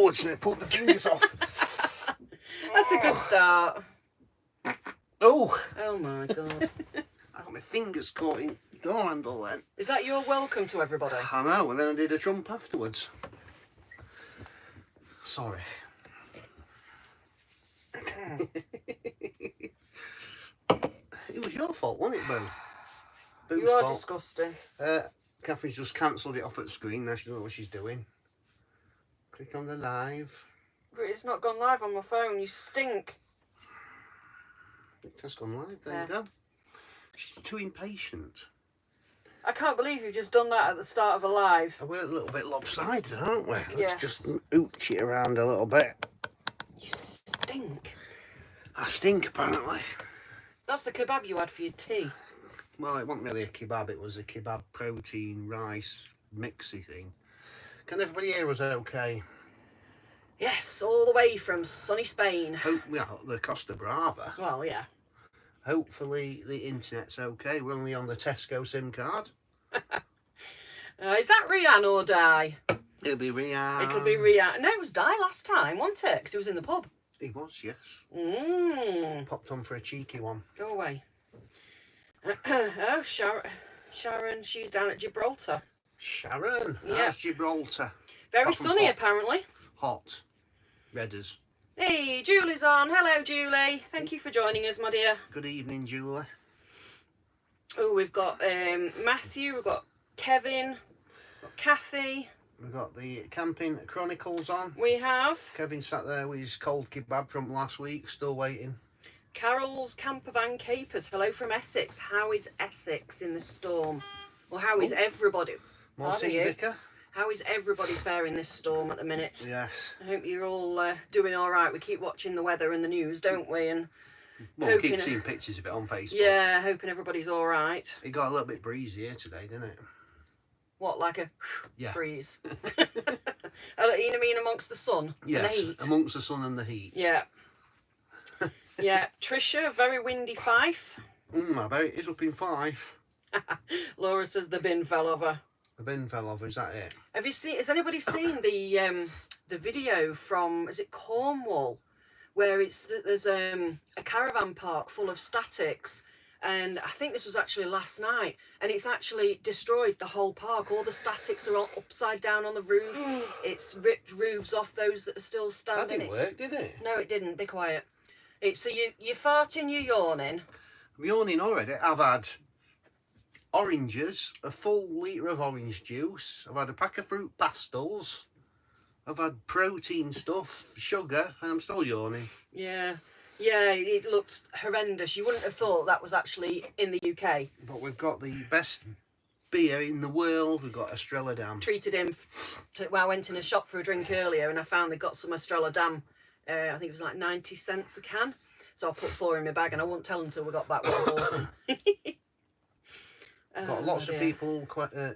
forwards and I pulled my fingers off. That's a good start. Oh! Oh my God. I got my fingers caught in the door handle then. Is that your welcome to everybody? I know, and then I did a trump afterwards. Sorry. It was your fault, wasn't it, Boo? Boo's You are fault. disgusting. Catherine's just cancelled it off at the screen. Now she doesn't know what she's doing. Click on the live. But it's not gone live on my phone. You stink. It has gone live. There you go. She's too impatient. I can't believe you've just done that at the start of a live. We're a little bit lopsided, aren't we? Let's Yes. just ooch it around a little bit. You stink. I stink, apparently. That's the kebab you had for your tea. Well, it wasn't really a kebab. It was a kebab protein rice mixy thing. Can everybody hear us okay? Yes, all the way from sunny Spain. Well, the Costa Brava. Well, yeah. Hopefully the internet's okay. We're only on the Tesco SIM card. Is that Rianne or Di? It'll be Rianne. It'll be Rianne. No, it was Di last time, wasn't it? Because he was in the pub. He was, yes. Popped on for a cheeky one. Go away. Oh, Sharon, she's down at Gibraltar. Sharon, Yeah. how's Gibraltar? Very Hot and sunny, hot. apparently. Hot. Redders. Hey, Julie's on. Hello, Julie. Thank you for joining us, my dear. Good evening, Julie. Oh, we've got Matthew, we've got Kevin, we've got Kathy. We've got the Camping Chronicles on. We have Kevin sat there with his cold kebab from last week, still waiting. Carol's Camper Van Capers. Hello from Essex. How is Essex in the storm? Well, how is everybody? Martin Vicker. How is everybody faring this storm at the minute? Yes. I hope you're all doing all right. We keep watching the weather and the news, don't we? And Well, we keep seeing pictures of it on Facebook. yeah, hoping everybody's all right. It got a little bit breezy here today, didn't it? What, like a Yeah. breeze? You know, I mean, amongst the sun and the Yes, heat. amongst the sun and the heat. Yeah. Yeah. Trisha, very windy Fife. I bet it is up in Fife. Laura says the bin fell over. The bin fell over, is that it? Have you seen? Has anybody seen the video from? Is it Cornwall, where there's a caravan park full of statics, and I think this was actually last night, and it's actually destroyed the whole park. All the statics are all upside down on the roof. It's ripped roofs off those that are still That standing. didn't work, did it? No, it didn't. Be quiet. So you're farting, you're yawning. I'm yawning already. I've had oranges, a full litre of orange juice. I've had a pack of fruit pastels. I've had protein stuff, sugar, and I'm still yawning. Yeah. Yeah, it looked horrendous. You wouldn't have thought that was actually in the UK. But we've got the best beer in the world. We've got Estrella Damm. Treated him. Well, I went in a shop for a drink earlier and I found they got some Estrella Damm. I think it was like 90 cents a can. So I put 4 in my bag and I wouldn't tell them until we got back what I bought them. Got lots of people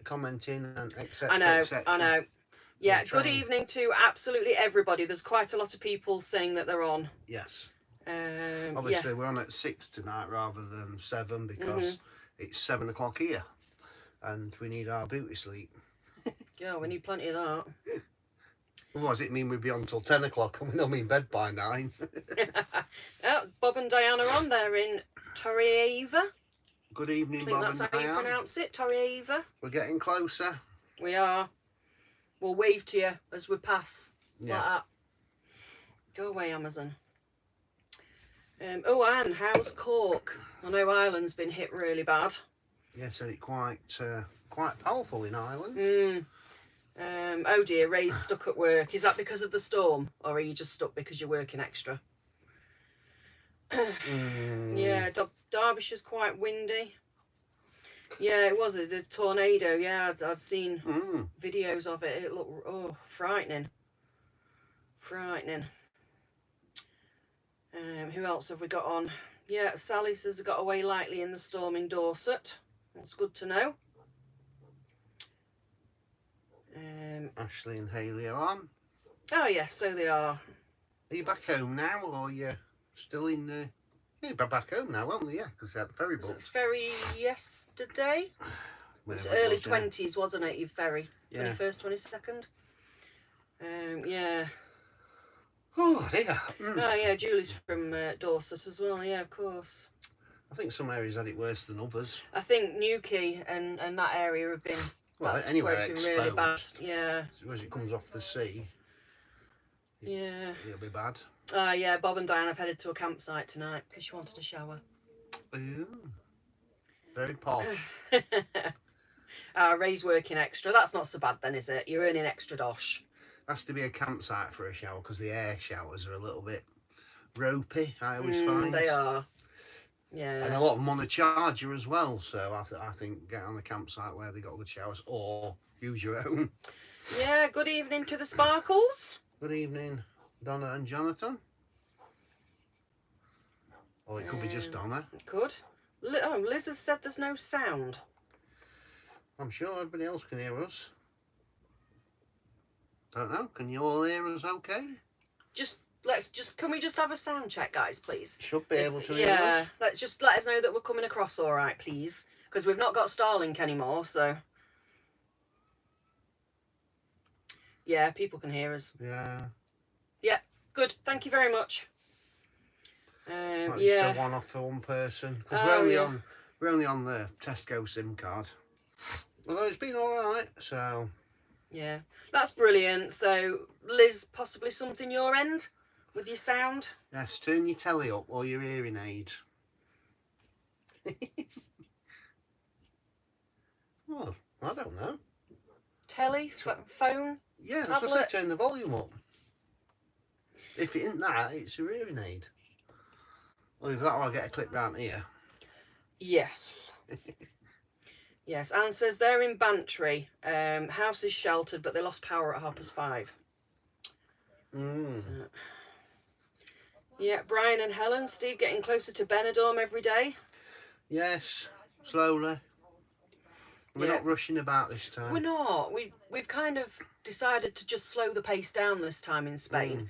commenting and etc. I know, etc. I know. Yeah, We'll good try and- evening to absolutely everybody. There's quite a lot of people saying that they're on. Yes. Yeah. Obviously, we're on at 6 tonight rather than 7 because it's 7 o'clock here, and we need our booty sleep. Yeah, we need plenty of that. Otherwise, it mean we'd be on till 10 o'clock and we'll be in bed by 9. Oh, Bob and Diana are on there in Torreava. Good evening, I think Bob that's and how you Diane. pronounce it, Torreava. We're getting closer. We are. We'll wave to you as we pass. Yeah. Like that. Go away, Amazon. Oh, Anne, how's Cork? I know Ireland's been hit really bad. Yeah, said it quite powerful in Ireland. Oh dear, Ray's stuck at work. Is that because of the storm? Or are you just stuck because you're working extra? Yeah, Derbyshire's quite windy. Yeah, it was a tornado. Yeah, I'd seen videos of it. It looked frightening. Frightening. Who else have we got on? Yeah, Sally says they got away lightly in the storm in Dorset. That's good to know. Ashley and Hayley are on. Oh yes, so they are. Are you back home now, or are you still in the... Yeah, you're back home now, aren't you? Yeah, because they had the ferry Was boat. it ferry yesterday? It was Whenever early was, yeah. 20s, wasn't it, your ferry? Yeah. 21st, 22nd? Yeah. Oh dear. Oh yeah, Julie's from Dorset as well. Yeah, of course. I think some areas had it worse than others. I think Newquay and that area have been. Well, That's anywhere where it's exposed. been really bad. Yeah. As it comes off the sea. Yeah. It'll be bad. Yeah, Bob and Diane have headed to a campsite tonight because she wanted a shower. Ooh. Very posh. Ray's working extra. That's not so bad then, is it? You're earning extra dosh. Has to be a campsite for a shower because the air showers are a little bit ropey, I always find. They are. Yeah. And a lot of them on a charger as well. So I think get on a campsite where they got good showers or use your own. Yeah, good evening to the Sparkles. Good evening, Donna and Jonathan. Or it could be just Donna. Good. Oh, Liz has said there's no sound. I'm sure everybody else can hear us. Don't know. Can you all hear us okay? Can we just have a sound check, guys, please? Should be able to hear Yeah, us. let us know that we're coming across all right, please. Because we've not got Starlink anymore, so... Yeah, people can hear us. Yeah. Yeah, good. Thank you very much. Might be yeah. just a one-off for one person because Oh, we're only on the Tesco SIM card. Although it's been all right, so Yeah, that's brilliant. So, Liz, possibly something your end with your sound? yes. Turn your telly up or your hearing aid. Well, I don't know. Telly, phone? Yeah, that's what I Tablet? said. Turn the volume up. If it isn't that, it's your hearing aid. Well, if that, I'll get a clip round here. Yes. Yes, Anne says they're in Bantry. House is sheltered, but they lost power at 5:30. Yeah, Brian and Helen, Steve getting closer to Benidorm every day. Yes, slowly. We're not rushing about this time. We're not. We've kind of decided to just slow the pace down this time in Spain.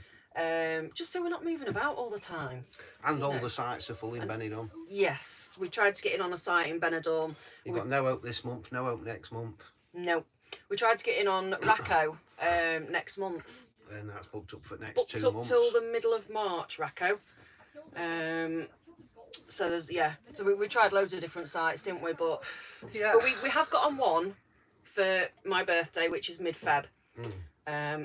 Just so we're not moving about all the time. And all the sites are full in Benidorm. Yes, we tried to get in on a site in Benidorm. You've got no hope this month, no hope next month. No. We tried to get in on Racco next month. And that's booked up for next Booked 2 up months. till the middle of March, Racco. So we tried loads of different sites, didn't we? But we have got on one for my birthday, which is mid-Feb.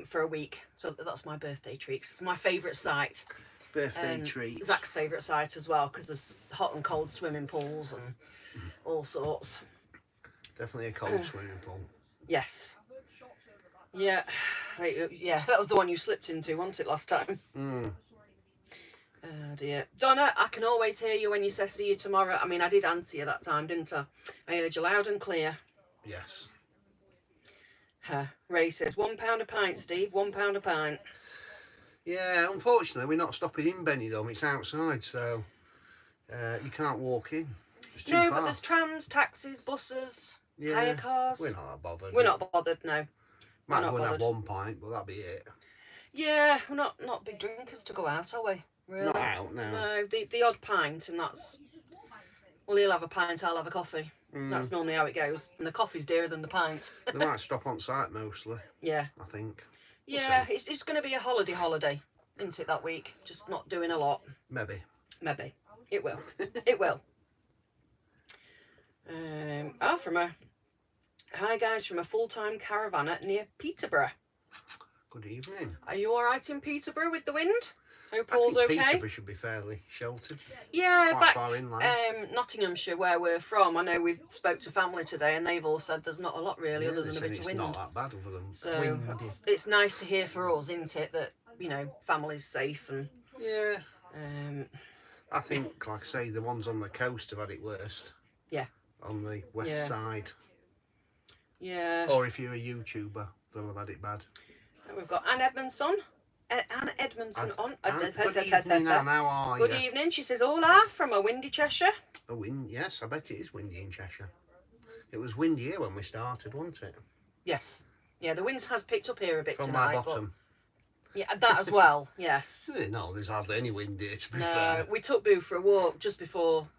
For a week, so that's my birthday treat. It's my favourite site. Birthday treat. Zach's favourite site as well because there's hot and cold swimming pools and all sorts. Definitely a cold swimming pool. Yes. Yeah, yeah. That was the one you slipped into, wasn't it, last time? Oh dear, Donna. I can always hear you when you say see you tomorrow. I mean, I did answer you that time, didn't I? I heard you loud and clear. Yes. Ray says £1 a pint, Steve. £1 a pint. Yeah, unfortunately, we're not stopping in Benidorm. It's outside, so you can't walk in. It's too far. But there's trams, taxis, buses, hire cars. We're not that bothered. We're not bothered, no. Might go and have 1 pint, but that'll be it. Yeah, we're not big drinkers to go out, are we? Really? Not out, no. No, the odd pint, and that's... Well, he'll have a pint, I'll have a coffee. That's normally how it goes. And the coffee's dearer than the pint. They might stop on site mostly. Yeah. I think. Yeah, it's going to be a holiday, isn't it, that week? Just not doing a lot. Maybe. It will. It will. Hi guys, from a full-time caravanner near Peterborough. Good evening. Are you all right in Peterborough with the wind? Hope I all's think okay. Peterborough should be fairly sheltered. Yeah, Quite back far inland. Nottinghamshire, where we're from. I know we spoke to family today, and they've all said there's not a lot really, other they than a said bit of wind. It's not that bad other than So wind. it's nice to hear for us, isn't it, that family's safe and. Yeah. I think, like I say, the ones on the coast have had it worst. Yeah. On the west side. Yeah. Or if you're a YouTuber, they'll have had it bad. We've got Anne Edmondson. Anne Edmondson on. Good evening, Anne. How are you? Good evening. She says, hola, from a windy Cheshire. A wind? Yes, I bet it is windy in Cheshire. It was windy here when we started, wasn't it? Yes. Yeah, the wind has picked up here a bit From tonight. my bottom. Yeah, that as well, yes. No, there's hardly any wind here, to be No, fair. we took Boo for a walk just before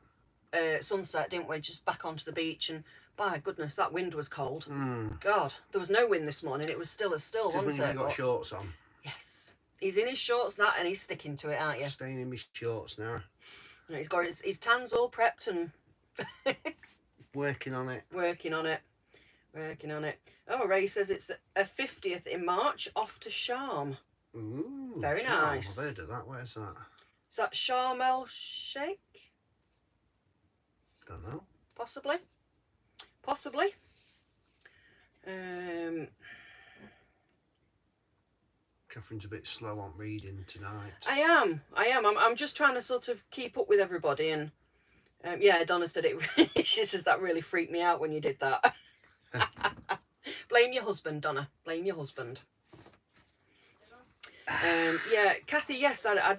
sunset, didn't we? Just back onto the beach, and by goodness, that wind was cold. God, there was no wind this morning. It was still as still, Just when wasn't you've it? got shorts on. Yes. He's in his shorts, that, and he's sticking to it, aren't you? Staying in my shorts now. He's got his tan's all prepped and Working on it. working on it. Working on it. Oh, Ray says it's a 50th in March, off to Sharm. Ooh, Very Sharm. nice. I've heard of that. Where's that? Is that Sharm el Sheikh? Don't know. Possibly. Possibly. Catherine's a bit slow on reading tonight. I am. I'm just trying to sort of keep up with everybody. And yeah, Donna said it. She says that really freaked me out when you did that. Blame your husband, Donna. Blame your husband. Yeah, Kathy, yes, I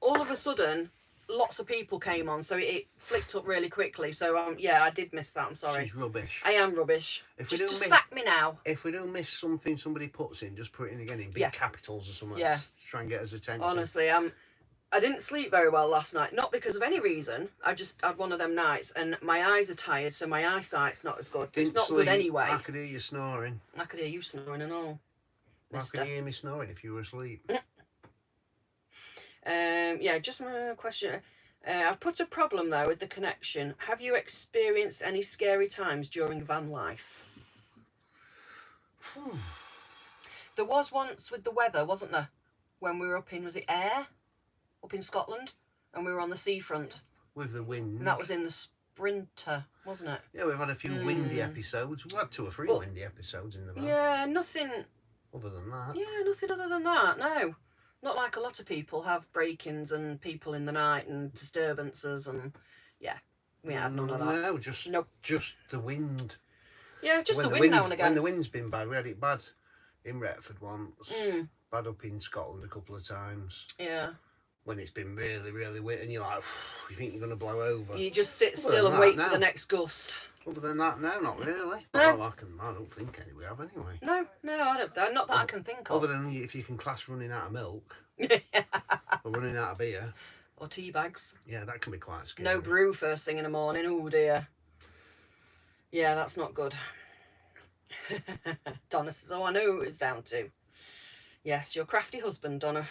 all of a sudden, lots of people came on, so it flicked up really quickly. So, yeah, I did miss that. I'm sorry. She's rubbish. I am rubbish. If just we do sack me now. If we do miss something somebody puts in, just put it in again in big capitals or something. Yeah. Try and get us attention. Honestly, I didn't sleep very well last night. Not because of any reason. I just had one of them nights, and my eyes are tired, so my eyesight's not as good. It's not good anyway. I could hear you snoring. I could hear you snoring and all. Why could you hear me snoring if you were asleep? Yeah, just my question. I've put a problem there with the connection. Have you experienced any scary times during van life? There was once with the weather, wasn't there? When we were up in, was it Ayr? Up in Scotland? And we were on the seafront. With the wind. And that was in the Sprinter, wasn't it? Yeah, we've had a few windy episodes. We've had 2 or 3 windy episodes in the van. Yeah, nothing... Other than that. Yeah, nothing other than that, no. Not like a lot of people have break-ins and people in the night and disturbances and... Yeah, we had none of that. No, just the wind. Yeah, just the wind now and again. When the wind's been bad, we had it bad in Retford once. Bad up in Scotland a couple of times. Yeah. When it's been really, really wet and you're like, you think you're going to blow over. You just sit still and wait for the next gust. Other than that, no, not really. No. I don't think we have anyway. No, I don't. Not that I can think of. Other than if you can class running out of milk. Or running out of beer. Or tea bags. Yeah, that can be quite scary. No brew first thing in the morning. Oh dear. Yeah, that's not good. Donna says, oh, I know who it's down to. Yes, your crafty husband, Donna.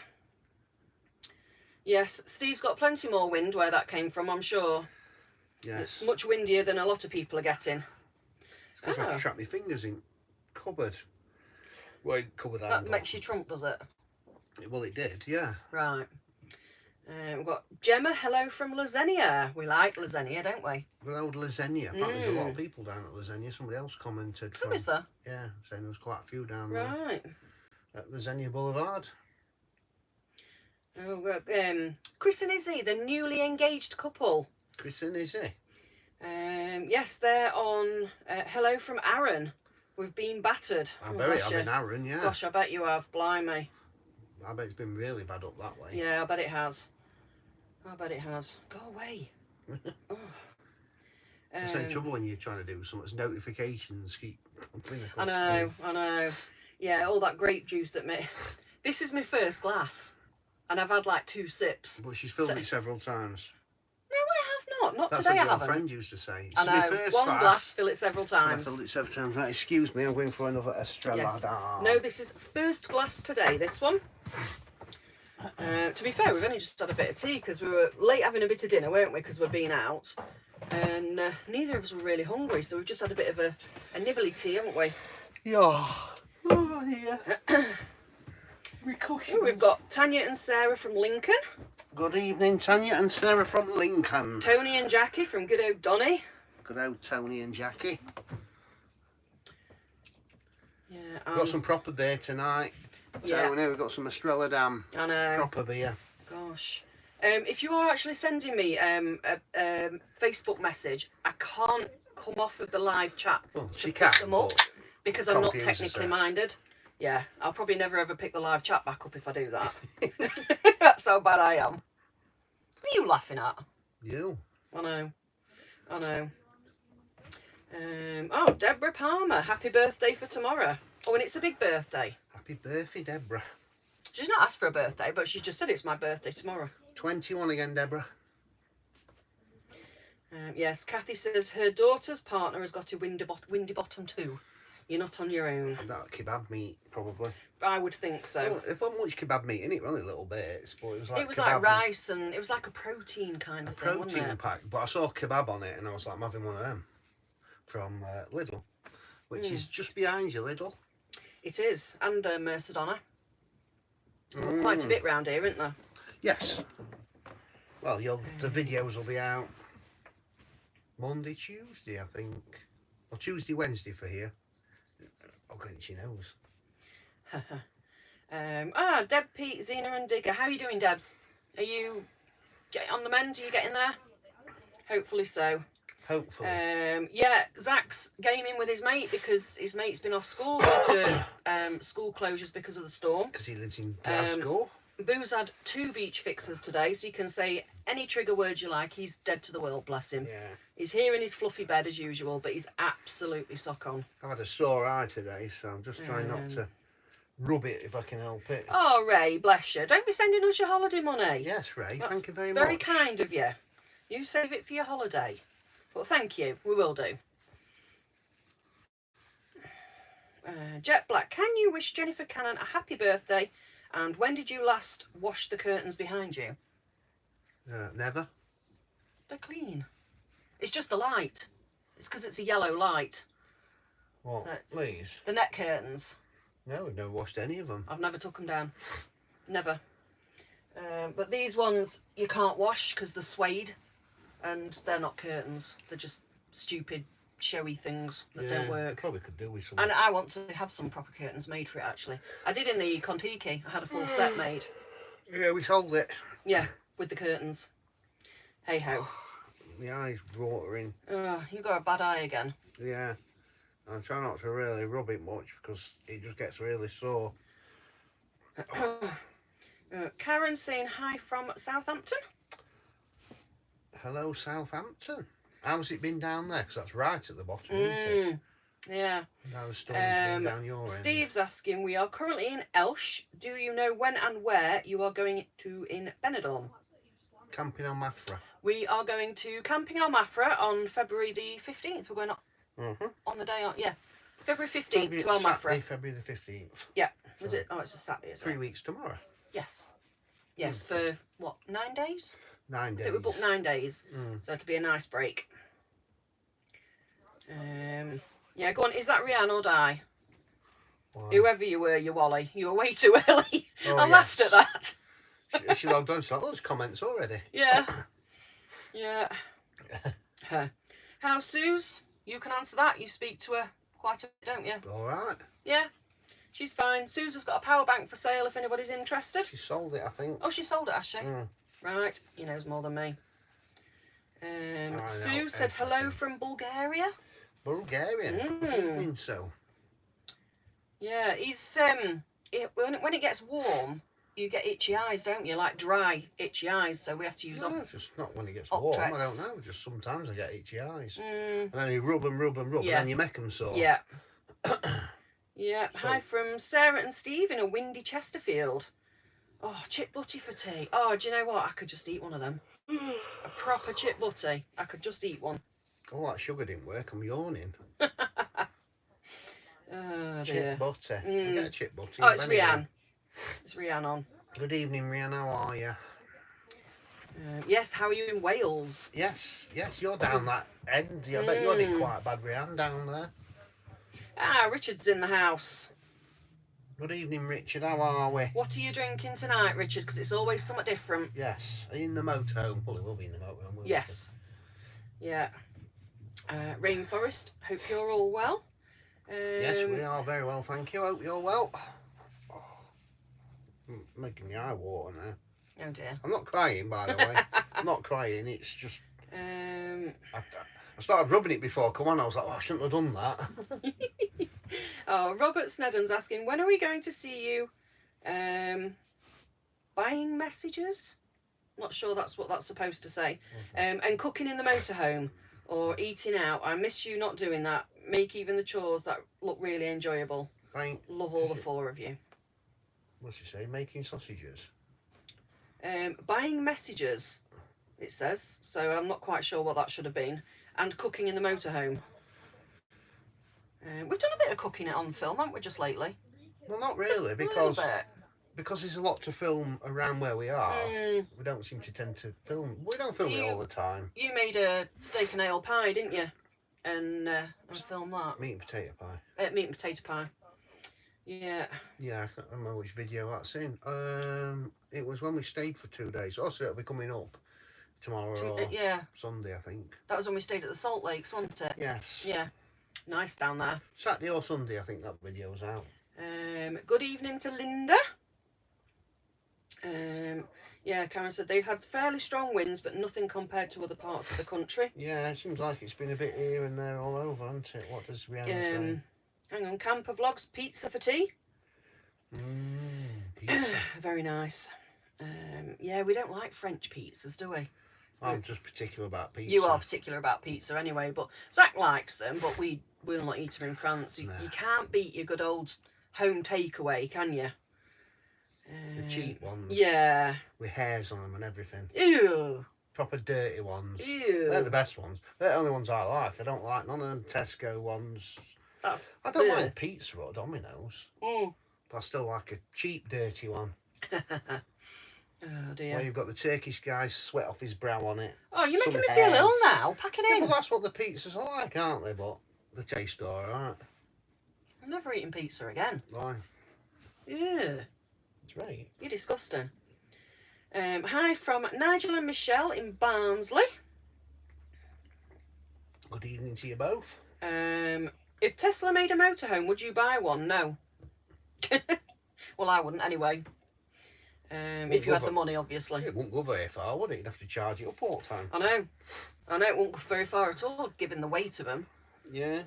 Yes, Steve's got plenty more wind where that came from, I'm sure. Yes. It's much windier than a lot of people are getting. It's because I have to trap my fingers in cupboard. Well, cupboard That handle. makes you trump, does it? Well, it did, yeah. Right. We've got Gemma, hello from Lasenia. We like Lasenia, don't we? Good old Lasenia. Apparently there's a lot of people down at Lasenia. Somebody else commented from... Is there? Yeah, saying there was quite a few down Right. there. At Lasenia Boulevard. Oh, Chris and Izzy, the newly engaged couple. Chris and Izzy. Yes, they're on hello from Aaron. We've been battered. I bet it have in Aaron, yeah. Gosh, I bet you have. Blimey. I bet it's been really bad up that way. Yeah, I bet it has. I bet it has. Go away. Oh. It's in trouble when you're trying to do something. Notifications keep coming across. I know. Yeah, all that grape juice that me. This is my first glass, and I've had like 2 sips. But she's filled it several times. No, I have not. Not That's today. what I your haven't. friend used to say. I know. One glass, fill it several times. I filled it several times. Right, excuse me, I'm going for another Estrella. Yes. No, this is first glass today. This one. To be fair, we've only just had a bit of tea because we were late having a bit of dinner, weren't we? Because we've been out, and neither of us were really hungry, so we've just had a bit of a nibbly tea, haven't we? Yeah. Oh, yeah. Oh, we've got Tanya and Sarah from Lincoln. Good evening, Tanya and Sarah from Lincoln. Tony and Jackie from good old Donny. Good old Tony and Jackie. Yeah, We've got some proper beer tonight. Yeah. Tony, we've got some Estrella Dam. I know. Proper beer. Gosh. If you are actually sending me a Facebook message, I can't come off of the live chat Well, to she pick can, them up because I'm not confuses technically her. minded. Yeah, I'll probably never ever pick the live chat back up if I do that. That's how bad I am. What are you laughing at? You. I know. Oh, Deborah Palmer, happy birthday for tomorrow. Oh, and it's a big birthday. Happy birthday, Deborah. She's not asked for a birthday, but she just said it's my birthday tomorrow. 21 again, Deborah. Yes, Kathy says her daughter's partner has got a windy bottom too. You're not on your own. That kebab meat, probably. I would think so. Well, if wasn't much kebab meat in it, only little bits, but it was like It was kebab like rice, and it was like a protein kind a of thing, wasn't protein it? pack. But I saw kebab on it, and I was like, I'm having one of them from Lidl, which is just behind you, Lidl. It is, and Mercedona. Quite a bit round here, isn't there? Yes. Well, the videos will be out Monday, Tuesday, I think, or Tuesday, Wednesday for here. I'll get it, knows. Deb, Pete, Zena and Digger. How are you doing, Debs? Are you getting on the mend? Are you getting there? Hopefully so. Hopefully. Yeah, Zach's gaming with his mate because his mate's been off school due to school closures because of the storm. Because he lives in Glasgow. Boo's had 2 beach fixers today, so you can say any trigger word you like. He's dead to the world, bless him. Yeah. He's here in his fluffy bed as usual, but he's absolutely sock on. I've had a sore eye today, so I'm just trying not to rub it if I can help it. Oh, Ray, bless you. Don't be sending us your holiday money. Yes, Ray, That's thank you very much. very kind of you. You save it for your holiday. But thank you, we will do. Jet Black, can you wish Jennifer Cannon a happy birthday? And when did you last wash the curtains behind you? Never. They're clean. It's just the light. It's because it's a yellow light. What, please? The net curtains. No, we've never washed any of them. I've never took them down. Never. But these ones you can't wash because they're suede. And they're not curtains. They're just stupid, showy things that don't work. Probably could do with some. And I want to have some proper curtains made for it, actually. I did in the Contiki. I had a full set made. Yeah, we sold it. Yeah, with the curtains. Hey ho. My eye's watering. You got a bad eye again. Yeah. I'm trying not to really rub it much because it just gets really sore. Karen saying hi from Southampton. Hello, Southampton. How's it been down there? Because that's right at the bottom, isn't it? Yeah. Now the storm's been down your end. Steve's asking, we are currently in Elsh. Do you know when and where you are going to in Benidorm? Camping on Mafra. We are going to Camping on Mafra on February the 15th. We're going on the day on, yeah. February 15th to Al Mafra. February the 15th. Yeah. Was it? Oh, it's a Saturday, isn't it? 3 weeks tomorrow. Yes. Yes, for what, 9 days? 9 days. I think we booked 9 days, so it'll be a nice break. Yeah, go on. Is that Rianne or Di? Why? Whoever you were, you Wally. You were way too early. Oh, I laughed at that. She logged on. She's like, those comments already. Yeah. Yeah. How's Suze? You can answer that. You speak to her quite a bit, don't you? All right. Yeah. She's fine. Suze has got a power bank for sale if anybody's interested. She sold it, I think. Oh, she sold it, has she? Right. He knows more than me. Sue said hello from Bulgaria. Bulgarian. What do you mean so? Yeah, he's when it gets warm, you get itchy eyes, don't you? Like dry, itchy eyes. So we have to use No, just not when it gets warm. I don't know. Just sometimes I get itchy eyes, and then you rub and rub and rub, and then you make them sore. Yeah. Yeah. So, hi from Sarah and Steve in a windy Chesterfield. Oh, chip butty for tea. Oh, do you know what? I could just eat one of them. A proper chip butty. I could just eat one. Oh, that sugar didn't work. I'm yawning. Oh, chip butty. I get a chip butty. Oh, it's Rianne. It's Rianne on. Good evening, Rianne. How are you? Yes, how are you in Wales? Yes, you're down that end. I bet you did quite bad, Rianne, down there. Ah, Richard's in the house. Good evening, Richard. How are we? What are you drinking tonight, Richard? Because it's always something different. Yes. Are you in the motorhome? Well, it will be in the motorhome, won't it? Yes. Yeah. Rainforest, hope you're all well. Yes, we are very well, thank you. Hope you're well. Oh, making my eye water now. Oh dear. I'm not crying, by the way. I'm not crying. It's just. I started rubbing it before. Come on, I was like, oh, I shouldn't have done that. Oh, Robert Snedden's asking, when are we going to see you? Buying messages? Not sure that's what that's supposed to say. And cooking in the motorhome or eating out. I miss you not doing that. Make even the chores that look really enjoyable. Love all the 4 of you. What's it say? Making sausages. Buying messages, it says. So I'm not quite sure what that should have been. And cooking in the motorhome. We've done a bit of cooking on film, haven't we, just lately? Well, not really, A because little bit. there's a lot to film around where we are. Mm. We don't seem to tend to film. We don't film it all the time. You made a steak and ale pie, didn't you? And filmed that. Meat and potato pie. Meat and potato pie. Yeah. Yeah, I can't remember which video that's in. It was when we stayed for 2 days. Also, it'll be coming up tomorrow or yeah. Sunday, I think. That was when we stayed at the Salt Lakes, wasn't it? Yes. Yeah. Nice down there. Saturday or Sunday, I think that video was out. Good evening to Linda. Yeah, Karen said they've had fairly strong winds, but nothing compared to other parts of the country. Yeah, it seems like it's been a bit here and there all over, hasn't it? What does Rihanna say? Hang on, Camper Vlogs, pizza for tea. Pizza. Very nice. Yeah, we don't like French pizzas, do we? I'm just particular about pizza. You are particular about pizza anyway, but Zach likes them, but we'll not eat them in France. You can't beat your good old home takeaway, can you? The cheap ones. Yeah. With hairs on them and everything. Ew. Proper dirty ones. Ew. They're the best ones. They're the only ones I like. I don't like none of them Tesco ones. I don't mind pizza or Domino's. Mm. But I still like a cheap, dirty one. Oh dear. Where you've got the Turkish guy's sweat off his brow on it. Oh, you're making me feel ill now. Pack it in. Well, that's what the pizzas are like, aren't they? But they taste alright. I'm never eating pizza again. Why? Yeah. It's right. You're disgusting. Hi from Nigel and Michelle in Barnsley. Good evening to you both. If Tesla made a motorhome, would you buy one? No. Well, I wouldn't anyway. If you had the money, obviously. It wouldn't go very far, would it? You'd have to charge it up all the time. I know, it won't go very far at all, given the weight of them. Yeah.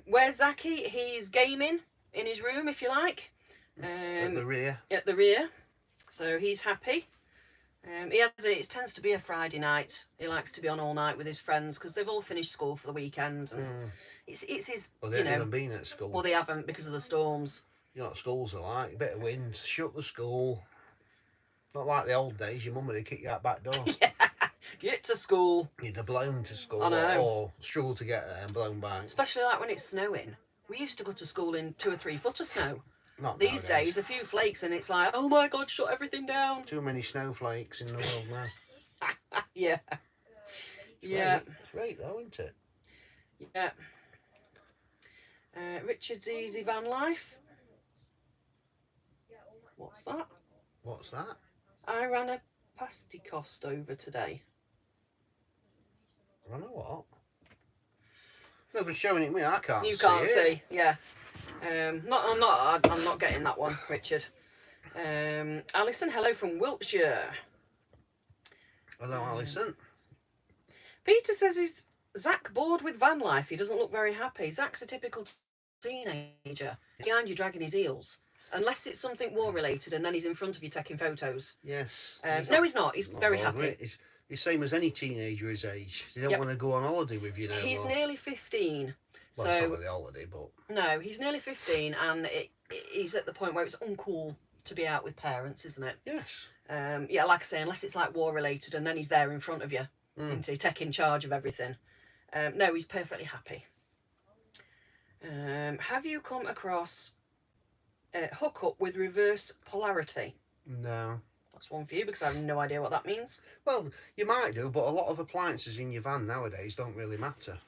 Where's Zachy? He's gaming in his room, if you like. At the rear. At the rear. So he's happy. It tends to be a Friday night. He likes to be on all night with his friends because they've all finished school for the weekend. And it's his, Well, they haven't even been at school. Well, they haven't because of the storms. You know what schools are like? A bit of wind, shut the school. Not like the old days, your mum would kick you out back door. Yeah, get to school. You'd have blown to school I know. or struggle to get there and blown back. Especially like when it's snowing. We used to go to school in 2 or 3 foot of snow. Not These nowadays. days, a few flakes and it's like, oh my God, shut everything down. Too many snowflakes in the world now. Yeah. Yeah. It's right though, isn't it? Yeah. Richard's Easy Van Life. What's that? What's that? I ran a pasty cost over today. I don't know what. No, but showing it me, I can't see. You can't it. see, yeah. I'm not getting that one, Richard. Alison, hello from Wiltshire. Hello, Alison. Peter says he's Zach bored with van life. He doesn't look very happy. Zach's a typical teenager. Behind you dragging his heels. Unless it's something war related and then he's in front of you taking photos. Yes. No, he's not. He's very bored with happy. it. He's same as any teenager his age. They don't want to go on holiday with you now. He's nearly 15. Well, it's not really holiday, but... No, he's nearly 15 and he's at the point where it's uncool to be out with parents, isn't it? Yes. Yeah, like I say, unless it's like war related and then he's there in front of you and he's taking charge of everything. No, he's perfectly happy. Have you come across hook up with reverse polarity? No. That's one for you because I have no idea what that means. Well, you might do, but a lot of appliances in your van nowadays don't really matter.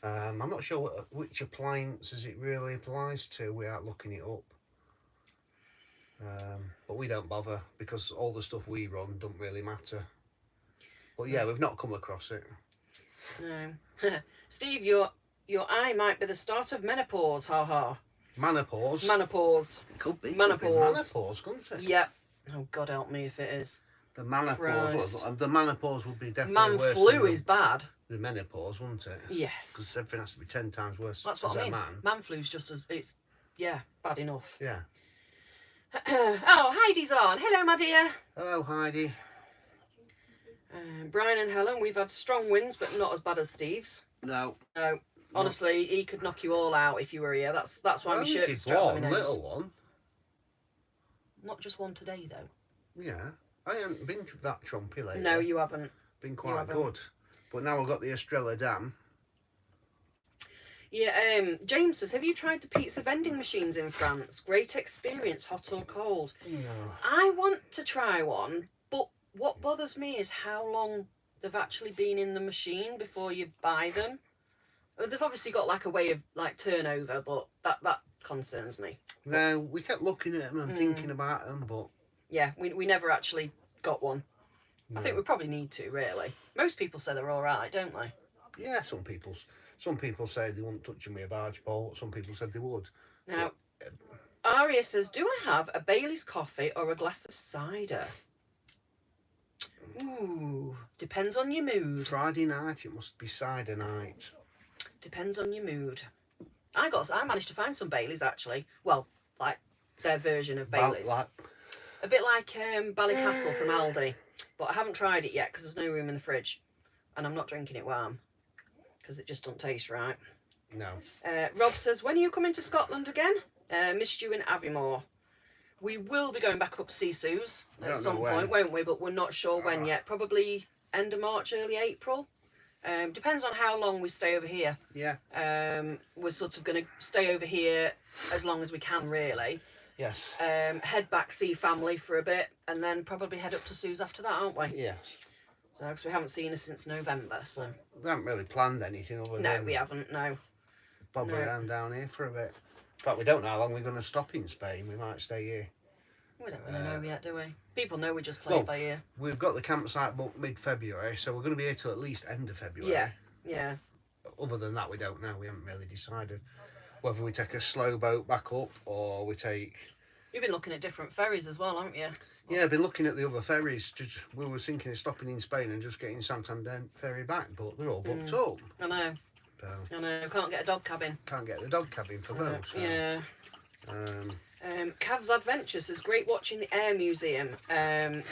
I'm not sure which appliances it really applies to without looking it up. But we don't bother because all the stuff we run don't really matter. But yeah, we've not come across it. No. Steve, your eye might be the start of menopause, haha. Menopause? Menopause. It could be. Menopause. Menopause, couldn't it? Yep. Oh, God help me if it is. The menopause. Christ. The menopause would be definitely Man worse flu than is bad. the menopause, wouldn't it? Yes. Because everything has to be 10 times worse That's what as I mean. a man. Man flu's just as, it's, yeah, bad enough. Yeah. Oh, Heidi's on. Hello, my dear. Hello, Heidi. Brian and Helen, we've had strong winds, but not as bad as Steve's. No. No. Honestly, he could knock you all out if you were here. That's why my shirt is strapped on my nose. Little one. Not just one today, though. Yeah. I haven't been that trumpy lately. No, you haven't. Been quite good. But now I've got the Estrella Dam. Yeah, James says, have you tried the pizza vending machines in France? Great experience, hot or cold. No. I want to try one, but what bothers me is how long they've actually been in the machine before you buy them. They've obviously got like a way of like turnover, but that concerns me. No, we kept looking at them and thinking about them, but Yeah, we never actually got one. no. I think we probably need to, really. Most people say they're all right, don't they? Yeah, some people say they wouldn't touch them with a barge pole. Some people said they would. Now, But, Aria says, do I have a Bailey's coffee or a glass of cider? Ooh, depends on your mood. Friday night, it must be cider night. Depends on your mood. I managed to find some Baileys actually. Well, like their version of Baileys. A bit like Ballycastle from Aldi, but I haven't tried it yet because there's no room in the fridge, and I'm not drinking it warm because it just doesn't taste right. No. Rob says, when are you coming to Scotland again? Missed you in Aviemore. We will be going back up to see Sue's at some point, won't we? But we're not sure when yet. Probably end of March, early April. Depends on how long we stay over here. Yeah. We're sort of going to stay over here as long as we can, really. Yes. Head back, see family for a bit, and then probably head up to Sue's after that, aren't we? Yes. So, because we haven't seen her since November, so... We haven't really planned anything other than... No, we haven't, no. Bob around down here for a bit. In fact, we don't know how long we're going to stop in Spain. We might stay here. We don't really know yet, do we? People know we just play it by ear. We've got the campsite booked mid-February, so we're going to be here till at least end of February. Yeah, yeah. Other than that, we don't know. We haven't really decided whether we take a slow boat back up or we take... You've been looking at different ferries as well, haven't you? Yeah, I've been looking at the other ferries. We were thinking of stopping in Spain and just getting Santander ferry back, but they're all booked up. I know. So I know. Can't get a dog cabin. Can't get the dog cabin for those. So. Yeah. Cav's Adventures is great watching the Air Museum.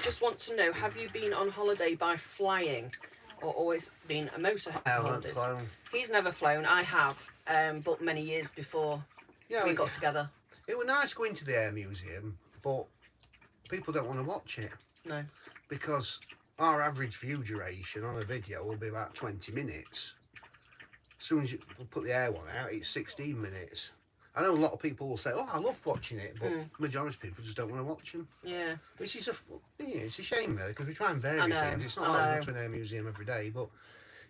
Just want to know, have you been on holiday by flying or always been a motorhome? I haven't flown. He's never flown. I have, but many years before we got together. It was nice going to the Air Museum, but people don't want to watch it. No. Because our average view duration on a video will be about 20 minutes. As soon as you put the air one out, it's 16 minutes. I know a lot of people will say, oh, I love watching it, but majority of people just don't want to watch them. Yeah. Which is it's a shame, really, because we try and vary things. It's not like we go to an air museum every day, but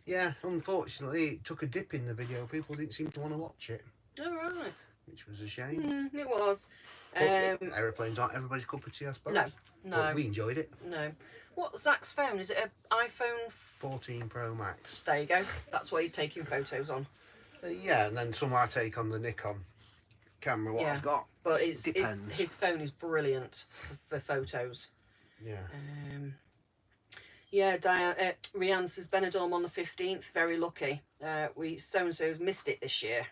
yeah, unfortunately, it took a dip in the video. People didn't seem to want to watch it. Oh, right. Which was a shame. It was. Aeroplanes aren't everybody's cup of tea, I suppose. No, no. But we enjoyed it. No. What's Zach's phone? Is it an iPhone 14 Pro Max. There you go. That's what he's taking photos on. Yeah, and then some I take on the Nikon camera, what I've got. But his phone is brilliant for photos. Yeah. Diane, Rianne says Benidorm on the 15th. Very lucky. We so-and-so's missed it this year.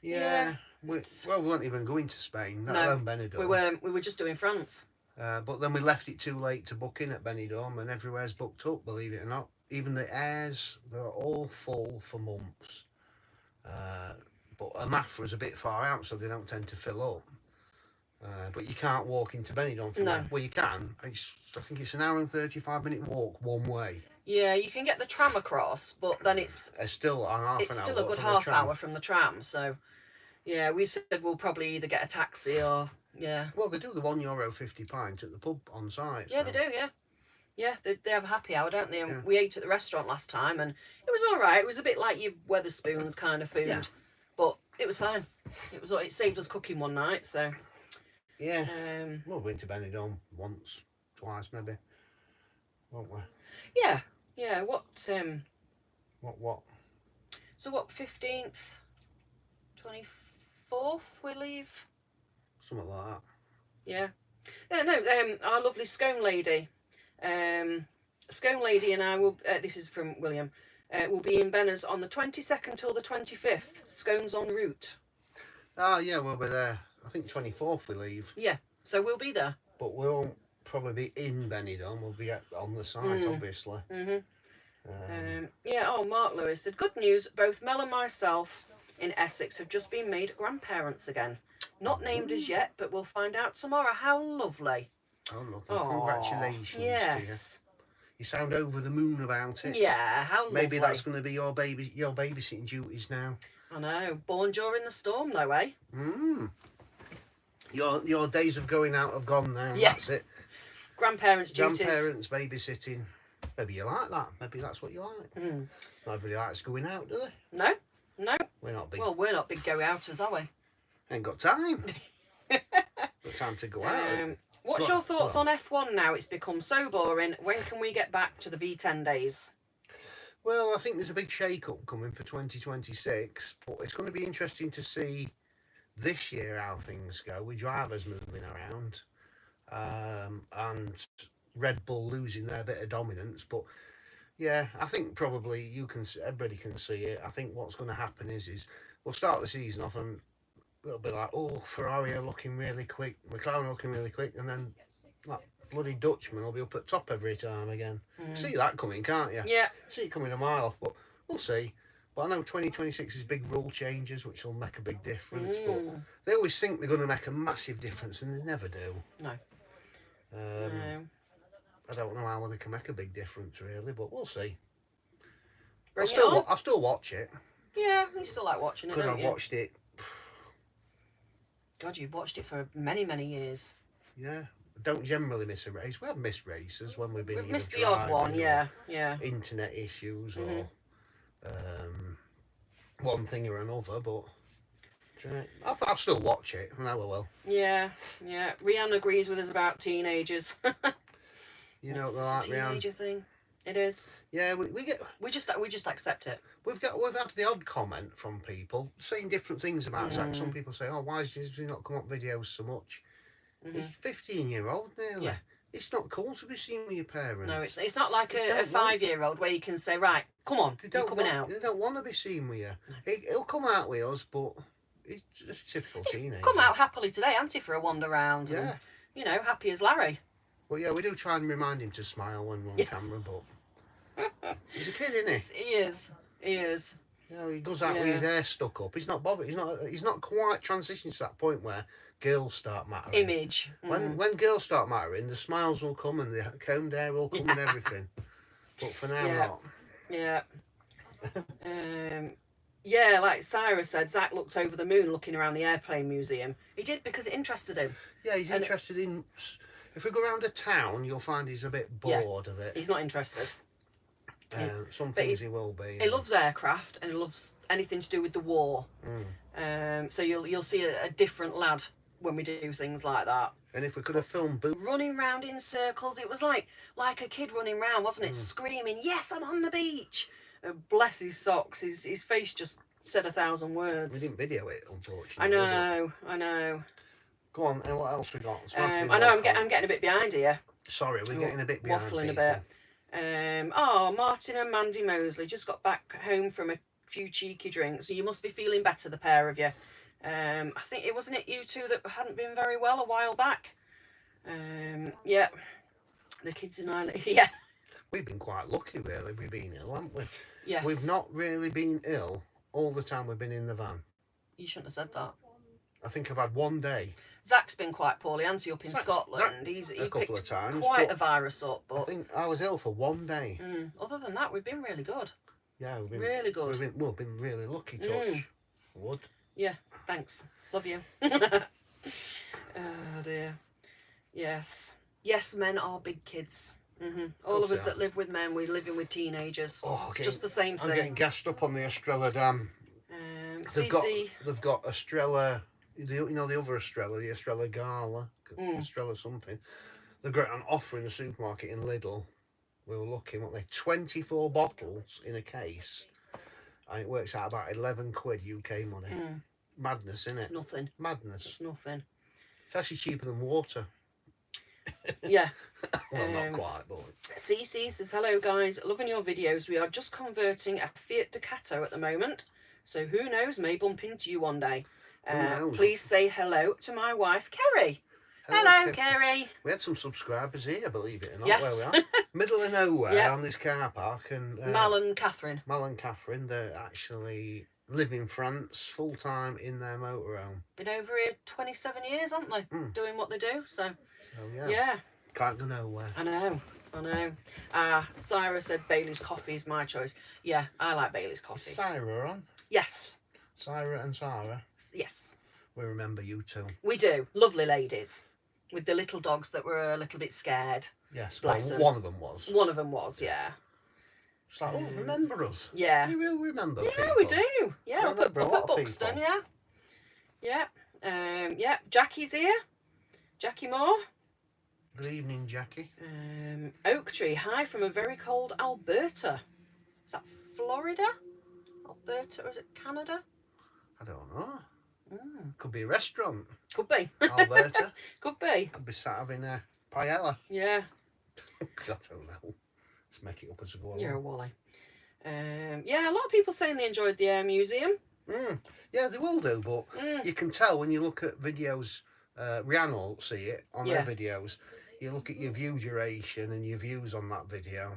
Yeah. We weren't even going to Spain, let alone Benidorm. We were just doing France. But then we left it too late to book in at Benidorm, and everywhere's booked up, believe it or not. Even the airs, they're all full for months. But Amafra is a bit far out, so they don't tend to fill up. But you can't walk into Benidorm from there. Well, you can. I think it's an hour and 35-minute walk one way. Yeah, you can get the tram across, but then it's still a good half hour from the tram. So, yeah, we said we'll probably either get a taxi or Well, they do the €1.50 pint at the pub on site. Yeah, they do. Yeah, yeah, they have a happy hour, don't they? And we ate at the restaurant last time, and it was all right. It was a bit like your Weatherspoons kind of food, but it was fine. It saved us cooking one night, so. Yeah. We'll went to Benidorm once, twice, maybe. Won't we? Yeah. Yeah. What? What? So what? 15th, 24th, we leave. Something like that. Yeah. Yeah. No. Our lovely scone lady. Scone lady and I will. This is from William. Will be in Benners on the 22nd till the 25th. Scones en route. Oh yeah, we'll be there. I think 24th we leave. Yeah. So we'll be there. But we won't probably be in Benidorm. We'll be on the site, obviously. Yeah. Oh, Mark Lewis said, good news. Both Mel and myself in Essex have just been made grandparents again. Not named as yet, but we'll find out tomorrow. How lovely. Oh, lovely. Congratulations to you. You sound over the moon about it. Yeah, how lovely. Maybe that's going to be your babysitting duties now. I know. Born during the storm, though, eh? Your days of going out have gone now. Yeah. That's it. Grandparents' duties. Grandparents babysitting. Maybe you like that. Maybe that's what you like. Not everybody likes going out, do they? No, no. We're not big. Well, we're not big go-outers, are we? Ain't got time. Got time to go out. What's your thoughts on F1 now? It's become so boring. When can we get back to the V10 days? Well, I think there's a big shake-up coming for 2026, but it's going to be interesting to see this year how things go with drivers moving around and Red Bull losing their bit of dominance. But yeah, I think probably everybody can see it. I think what's going to happen is we'll start the season off and it'll be like, oh, Ferrari are looking really quick, McLaren are looking really quick, and then that bloody Dutchman will be up at top every time again. See that coming, can't you? Yeah. See it coming a mile off, but we'll see. But I know 2026 is big rule changes, which will make a big difference. But they always think they're going to make a massive difference, and they never do. No. No. I don't know how they can make a big difference, really, but we'll see. I'll still watch it. Yeah, you still like watching it, because don't I've you? watched it. God, you've watched it for many, many years. Yeah. Don't generally miss a race. We have missed races when we've been. We've missed the odd one, yeah. Internet issues or one thing or another, but I'll still watch it. I know I will. Yeah. Rihanna agrees with us about teenagers. You know, it's like a teenager thing. It is. Yeah, we just accept it. We've had the odd comment from people saying different things about Zach. Some people say, "Oh, why does he not come up videos so much?" He's 15-year-old nearly. Yeah. It's not cool to be seen with your parents. No, it's not like a 5-year-old where you can say, right, come on, you're coming out. They don't want to be seen with you. No. He'll come out with us, but he's just a typical teenager. Come out happily today, hasn't he, for a wander round? Yeah. And, happy as Larry. Well, yeah, we do try and remind him to smile when we're on camera, but he's a kid, isn't he? He is. He goes out with his hair stuck up. He's not bothered. He's not quite transitioned to that point where girls start mattering. Image. When girls start mattering, the smiles will come and the combed hair will come and everything. But for now, not. Yeah. Yeah, like Cyrus said, Zach looked over the moon looking around the airplane museum. He did because it interested him. Yeah, he's interested in... If we go around a town, you'll find he's a bit bored of it. He's not interested. Some things he will be. He loves aircraft and he loves anything to do with the war. So you'll see a different lad when we do things like that. And if we could have filmed running round in circles, it was like a kid running round, wasn't it? Screaming, "Yes, I'm on the beach!" Bless his socks. His face just said 1,000 words. We didn't video it, unfortunately. I know. Go on, and what else we got? I know I'm getting a bit behind here. Sorry, we're getting a bit behind. Waffling a bit. Martin and Mandy Mosley just got back home from a few cheeky drinks. So you must be feeling better, the pair of you. I think wasn't it you two that hadn't been very well a while back? Yeah. The kids and I, yeah. We've been quite lucky, really. We've been ill, haven't we? Yes. We've not really been ill all the time we've been in the van. You shouldn't have said that. I think I've had one day. Zach's been quite poorly, hasn't he, up in Scotland? He a couple of times, quite a virus up. But I think I was ill for one day. Other than that, we've been really good. Yeah, we've been really good. We've been really lucky, touch wood. Yeah, thanks. Love you. Oh dear. Yes, men are big kids. All of us that live with men, we're living with teenagers. It's just the same thing. I'm getting gassed up on the Estrella Dam. They've got Estrella, the other Estrella, the Estrella Gala, Estrella something. They've got an offer in the supermarket in Lidl. We were looking, weren't they? 24 bottles in a case. And it works out about 11 quid UK money. Madness, isn't it? It's nothing. Madness. It's nothing. It's actually cheaper than water. Yeah. Well, not quite, but... CC says, hello guys, loving your videos. We are just converting a Fiat Ducato at the moment. So who knows, may bump into you one day. Please say hello to my wife, Kerry. Hello, Kerry. We had some subscribers here, believe it or not, yes. where we are. Middle of nowhere on this car park. And Mal and Catherine. They're actually live in France, full-time in their motorhome. Been over here 27 years, haven't they? Doing what they do, so yeah. Can't go nowhere. I know. I know. Sarah said Bailey's coffee is my choice. Yeah, I like Bailey's Is coffee. Sarah on? Yes. Sarah and Sarah. Yes. We remember you two. We do. Lovely ladies. With the little dogs that were a little bit scared. Yes, Bless well, them. one of them was. One of them was, yeah. It's like, oh, remember us. Yeah. We will remember Yeah, people. we do. Yeah, We up remember a lot at of Buxton, people. yeah. Yeah. Yeah, Jackie's here. Jackie Moore. Good evening, Jackie. Oak Tree, hi from a very cold Alberta. Is that Florida? Alberta, or is it Canada? I don't know. Could be a restaurant. Could be. Alberta. Could be. Could be sat having a paella. Yeah. I don't know. Let's make it up as we go along. You're a wally. Yeah, a lot of people saying they enjoyed the Air Museum. Yeah, they will do, but you can tell when you look at videos. Rihanna will see it on their videos. You look at your view duration and your views on that video,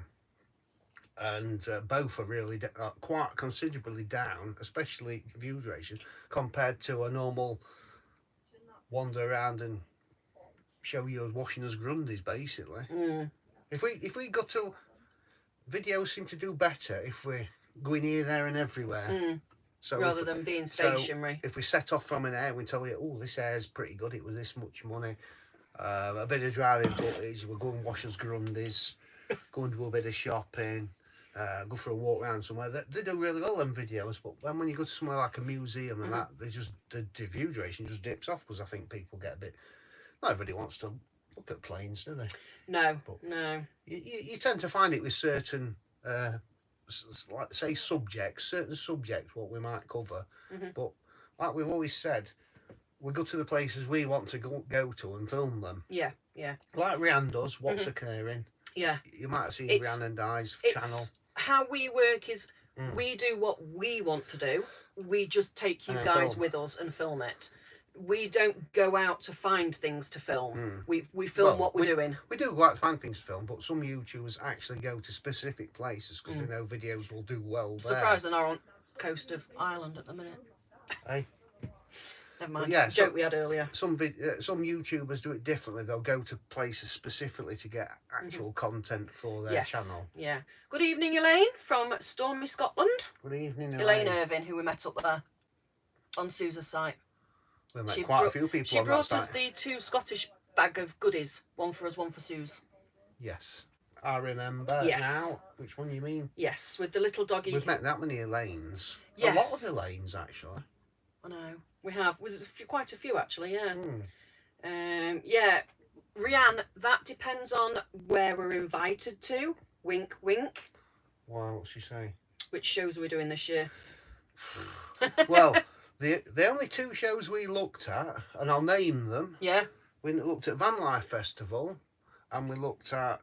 and both are really quite considerably down, especially view duration compared to a normal wander around and show you washing us grundies, basically. If we got to, videos seem to do better if we're going here, there and everywhere. So rather than being stationary. So if we set off from an air, we tell you, oh, this air's pretty good, it was this much money. A bit of driving footage, we'll go and wash us grundies, go and do a bit of shopping, go for a walk around somewhere. They do really well, them videos, but when you go to somewhere like a museum and that, they just, the view duration just dips off, because I think people get a bit, not everybody wants to look at planes, do they? No, But no. You tend to find it with certain, like say certain subjects, what we might cover. But like we've always said, we go to the places we want to go to and film them. Yeah, yeah. Like Rianne does, What's Occurring. Yeah. You might have seen Rianne and I's channel. How we work is we do what we want to do. We just take you guys with us and film it. We don't go out to find things to film. We film what we're doing. We do go out to find things to film, but some YouTubers actually go to specific places because they know videos will do well there. Surprised they're not on coast of Ireland at the minute. Hey? Never mind. Yeah, Joke we had earlier. Some YouTubers do it differently. They'll go to places specifically to get actual content for their channel. Yeah. Good evening, Elaine from Stormy, Scotland. Good evening, Elaine Irvin, who we met up there on Suze's site. We met quite a few people on that site. She brought us the 2 Scottish bag of goodies. One for us, one for Suze. Yes. I remember now. Which one you mean? Yes, with the little doggy. We've met that many Elaines. Yes. A lot of Elaines, actually. I know. We have. Was quite a few, actually, yeah. Yeah. Rianne, that depends on where we're invited to. Wink, wink. Well, what's she say? Which shows are we doing this year? Well, the only 2 shows we looked at, and I'll name them. Yeah. We looked at Van Life Festival, and we looked at,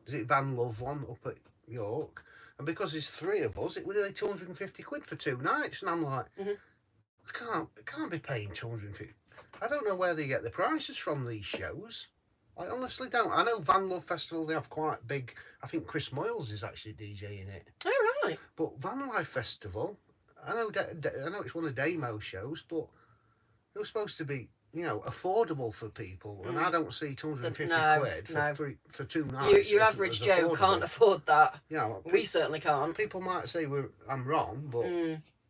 is it Van Love one up at York? And because there's 3 of us, it was nearly 250 quid for 2 nights. And I'm like, I can't be paying 250. I don't know where they get the prices from, these shows. I honestly don't. I know Van Love Festival, they have quite big, I think Chris Moyles is actually DJing it. Oh, right. But Van Life Festival, I know it's one of Damo's shows, but it was supposed to be, you know, affordable for people. And I don't see 250 quid for 2 nights. Your average Joe can't afford that. Yeah, well, we certainly can't. People might say I'm wrong, but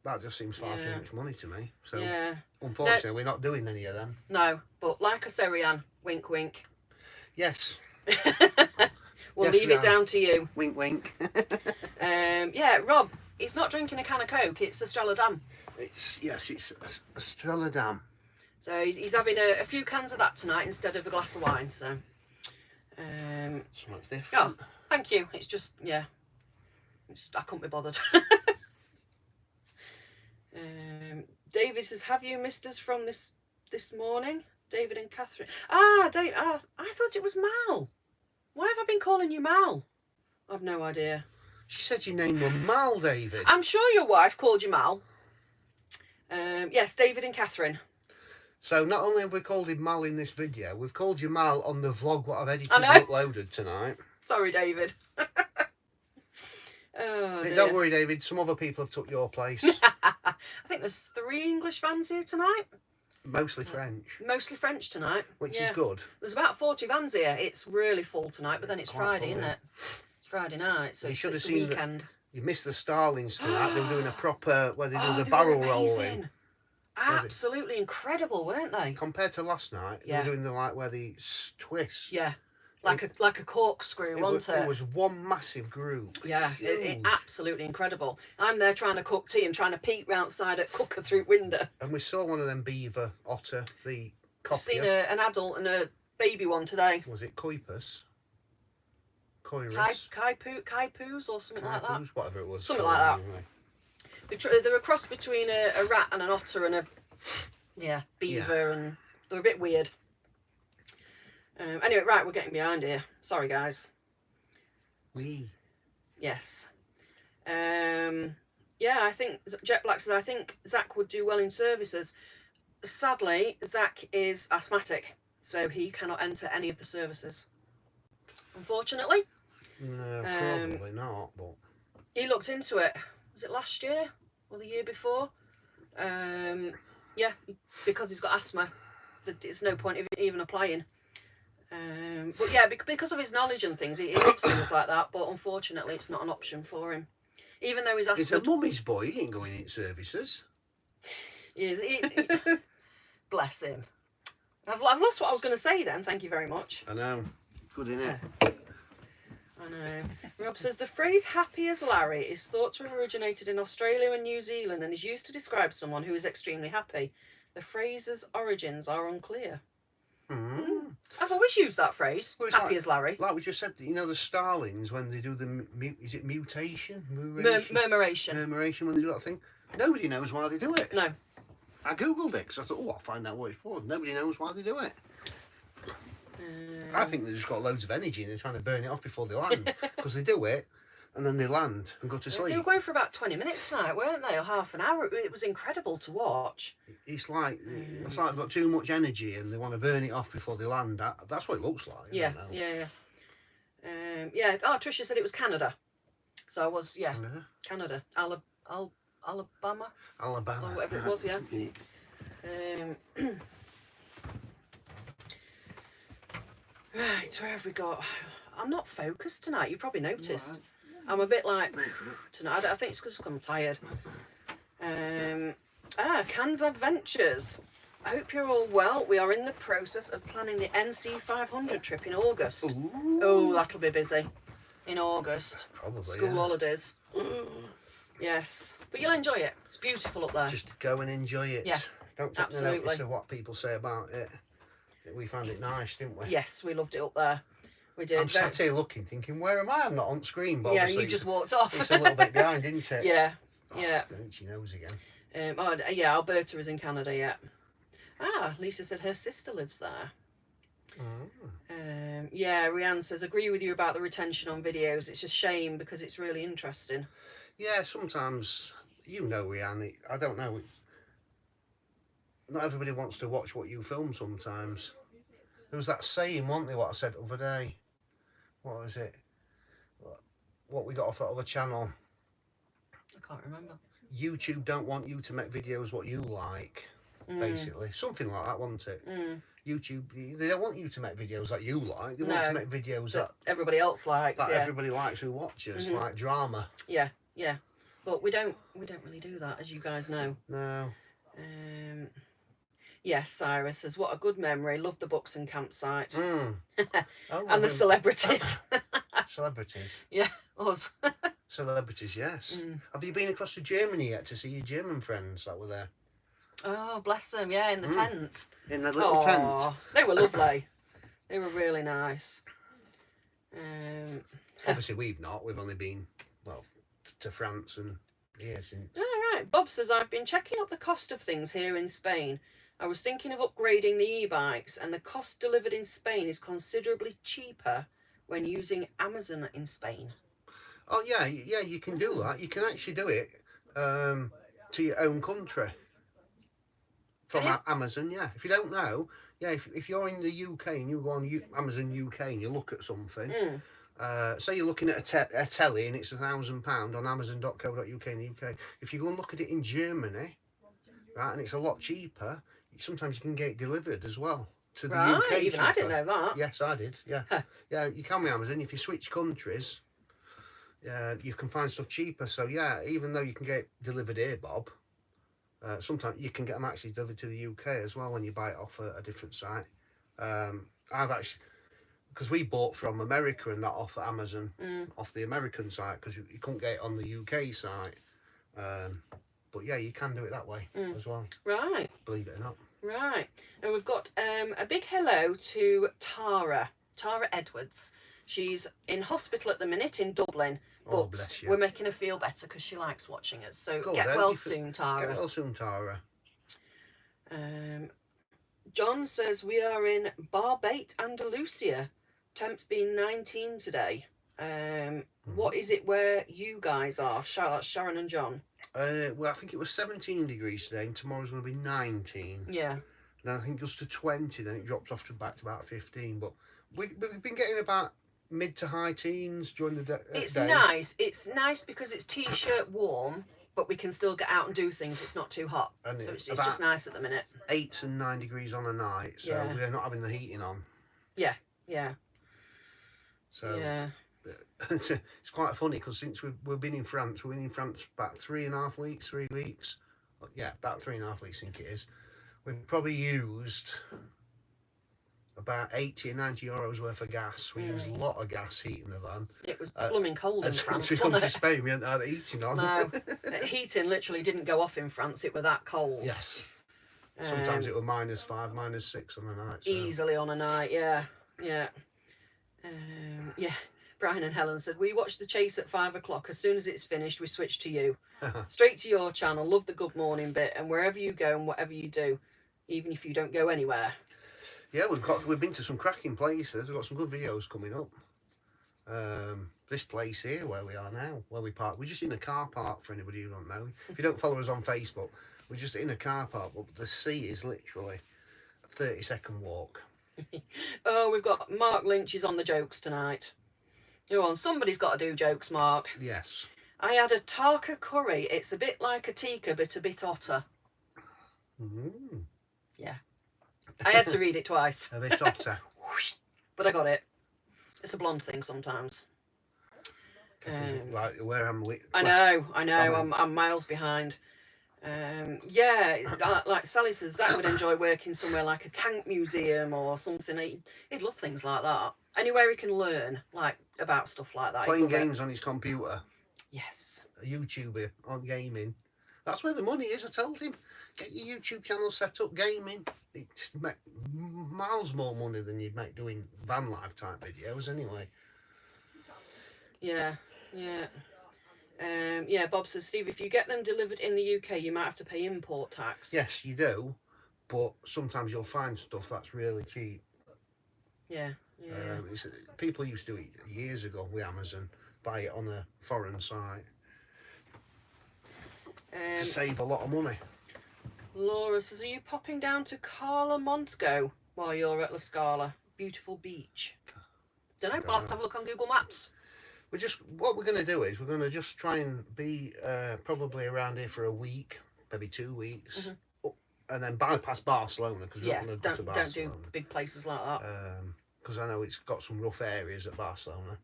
that just seems far too much money to me. So unfortunately, we're not doing any of them. No, but like I say, Rianne, wink, wink. Yes. We'll leave it down to you. Wink, wink. Yeah, Rob, he's not drinking a can of Coke. It's Estrella Damm. It's Estrella Damm. So he's having a few cans of that tonight instead of a glass of wine. So. Something different. Oh, thank you. It's just I couldn't be bothered. David says, "Have you missed us from this morning?" David and Catherine. I thought it was Mal. Why have I been calling you Mal? I've no idea. She said your name was Mal, David. I'm sure your wife called you Mal. Yes, David and Catherine. So not only have we called him Mal in this video, we've called you Mal on the vlog what I've edited and uploaded tonight. Sorry, David. Oh, dear. Don't worry, David. Some other people have took your place. I think there's 3 English fans here tonight. Mostly French, Mostly French tonight. which Yeah. is good. There's about 40 vans here. It's really full tonight, but then it's Quite Friday, full, isn't yeah. it? It's Friday night, so You it's, should have it's the seen weekend. You missed the Starlings tonight. They were doing a proper where they do Oh, the they barrel were rolling. amazing. Absolutely incredible, weren't they? Compared to last night, they Yeah. were doing the like where they twist. Yeah. Like a corkscrew, wasn't It was one massive group. Yeah, it Huge. absolutely incredible. I'm there trying to cook tea and trying to peek outside at cooker through window. And we saw one of them beaver otter, the I've seen copier. an adult and a baby one today. Was it Coipus? Coirus? Kaipoos or something like that. Kaipus, whatever it was. Something like that. Anyway. They're a cross between a rat and an otter and a beaver, and they're a bit weird. Anyway, right, we're getting behind here. Sorry, guys. Yes. Yeah, I think Jet Black says, I think Zach would do well in services. Sadly, Zach is asthmatic, so he cannot enter any of the services. Unfortunately. No, probably not, but... He looked into it. Was it last year? Or the year before? Yeah, because he's got asthma. It's no point of even applying. But yeah, because of his knowledge and things, he loves things like that, but unfortunately it's not an option for him. Even though he's asthma... It's a mummy's boy, he ain't going in services. Bless him. I've lost what I was going to say then, thank you very much. I know. Good, innit? I know. Rob says, the phrase happy as Larry is thought to have originated in Australia and New Zealand and is used to describe someone who is extremely happy. The phrase's origins are unclear. I've always used that phrase, Well, happy as Larry. Like we just said, you know, the starlings, when they do the, is it mutation? Murmuration. Murmuration, when they do that thing. Nobody knows why they do it. No. I googled it because I thought, oh, I'll find out what it's for. Nobody knows why they do it. I think they've just got loads of energy and they're trying to burn it off before they land. Because they do it and then they land and go to sleep. They were going for about 20 minutes tonight, weren't they? Or half an hour. It was incredible to watch. It's like they've got too much energy and they want to burn it off before they land. That's what it looks like. Yeah. Oh, Tricia said it was Canada. So I was, Canada. Alabama. Or whatever it was, yeah. Right, where have we got? I'm not focused tonight, you probably noticed. I'm a bit like, tonight, I think it's because I'm tired. Cannes Adventures. I hope you're all well. We are in the process of planning the NC 500 trip in August. Ooh. Oh, that'll be busy. In August. Probably, School holidays. Yes. But you'll enjoy it. It's beautiful up there. Just go and enjoy it. Yeah, Don't take absolutely. notice of what people say about it. We found it nice, didn't we? Yes, we loved it up there. We did. I'm sat here looking, thinking, where am I? I'm not on screen, but yeah, you just walked off. It's a little bit behind, isn't it? Yeah, oh, yeah. She knows again. Yeah, Alberta is in Canada, yeah. Lisa said her sister lives there. Yeah, Rianne says, agree with you about the retention on videos. It's a shame because it's really interesting. Yeah, sometimes, you know, Rianne, I don't know, not everybody wants to watch what you film sometimes. There was that saying, wasn't there, what I said the other day? What was it? What we got off that other channel? I can't remember. YouTube don't want you to make videos what you like, basically. Something like that, wasn't it? YouTube, they don't want you to make videos that you like. They want to make videos that everybody else likes. That everybody likes who watches, like drama. Yeah, yeah. But we don't really do that, as you guys know. No. Yes, Cyrus says, what a good memory. Love the books and campsite. And the celebrities. Celebrities? Yeah, us. Celebrities, yes. Have you been across to Germany yet to see your German friends that were there? Oh, bless them, yeah, in the tent. In the little tent. They were lovely. They were really nice. Obviously, we've not. We've only been, well, to France and here since. All right. Bob says, I've been checking up the cost of things here in Spain. I was thinking of upgrading the e-bikes, and the cost delivered in Spain is considerably cheaper when using Amazon in Spain. Oh, yeah, you can do that. You can actually do it to your own country from Amazon, yeah. If you don't know, yeah, if you're in the UK and you go on Amazon UK and you look at something, say you're looking at a telly and it's £1,000 on amazon.co.uk in the UK. If you go and look at it in Germany, right, and it's a lot cheaper, sometimes you can get it delivered as well to the Right, UK. even I didn't cheaper. know that. Yes, I did. Yeah, yeah. You can with Amazon. If you switch countries, you can find stuff cheaper. So yeah, even though you can get it delivered here, Bob, sometimes you can get them actually delivered to the UK as well when you buy it off a different site. I've actually, because we bought from America and not off Amazon, off the American site, because you couldn't get it on the UK site. But yeah, you can do it that way as well. Right. Believe it or not. Right. And we've got a big hello to Tara Edwards. She's in hospital at the minute in Dublin, Oh, but bless you. we're making her feel better because she likes watching us. So Good, get then. well soon, Tara. Get well soon, Tara. John says we are in Barbate, Andalusia. Temps been 19 today. What is it where you guys are? Sharon and John. Well, I think it was 17 degrees today, and tomorrow's going to be 19. Yeah. Then I think it goes to 20, then it drops off back to about 15. But we've been getting about mid to high teens during the day. It's nice. It's nice because it's t-shirt warm, but we can still get out and do things. It's not too hot. And So it's just nice at the minute. 8 and 9 degrees on a night, so Yeah. we're not having the heating on. Yeah, yeah. So yeah. it's quite funny because since we've been in France, we've been in France about 3.5 weeks, 3 weeks. Yeah, about 3.5 weeks, I think it is. We've probably used about 80 or 90 euros worth of gas. We used a lot of gas heating the van. It was blooming cold in As France, we come wasn't to it? Spain, we hadn't had the heating on. No, heating literally didn't go off in France. It were that cold. Yes. Sometimes it was -5, -6 on the night. So. Easily on a night, yeah, yeah. Yeah. Brian and Helen said, we watch The Chase at 5 o'clock. As soon as it's finished, we switch to you. Straight to your channel. Love the good morning bit. And wherever you go and whatever you do, even if you don't go anywhere. Yeah, we've been to some cracking places. We've got some good videos coming up. This place here where we are now, where we park, we're just in a car park for anybody who don't know. If you don't follow us on Facebook, we're just in a car park, but the sea is literally a 30-second walk. Oh, we've got Mark Lynch is on the jokes tonight. Go on, somebody's got to do jokes, Mark. Yes. I had a tarka curry. It's a bit like a tikka, but a bit hotter. Yeah. I had to read it twice. A bit hotter. But I got it. It's a blonde thing sometimes. Like where I'm. I know. I'm miles behind. Yeah, like Sally says, Zach would enjoy working somewhere like a tank museum or something. He'd love things like that. Anywhere he can learn, like, about stuff like that. Playing games on his computer. Yes. A YouTuber on gaming. That's where the money is, I told him. Get your YouTube channel set up, gaming. It's miles more money than you'd make doing van life type videos anyway. Yeah, yeah. Yeah, Bob says, Steve, if you get them delivered in the UK, you might have to pay import tax. Yes, you do, but sometimes you'll find stuff that's really cheap. Yeah, yeah. People used to do it years ago with Amazon, buy it on a foreign site to save a lot of money. Laura says, are you popping down to Cala Montgo while you're at La Scala? Beautiful beach. Don't know, we'll have to have a look on Google Maps. What we're going to do is we're going to just try and be probably around here for a week, maybe 2 weeks, and then bypass Barcelona because we're not going to go to Barcelona. Don't do big places like that. Because I know it's got some rough areas at Barcelona.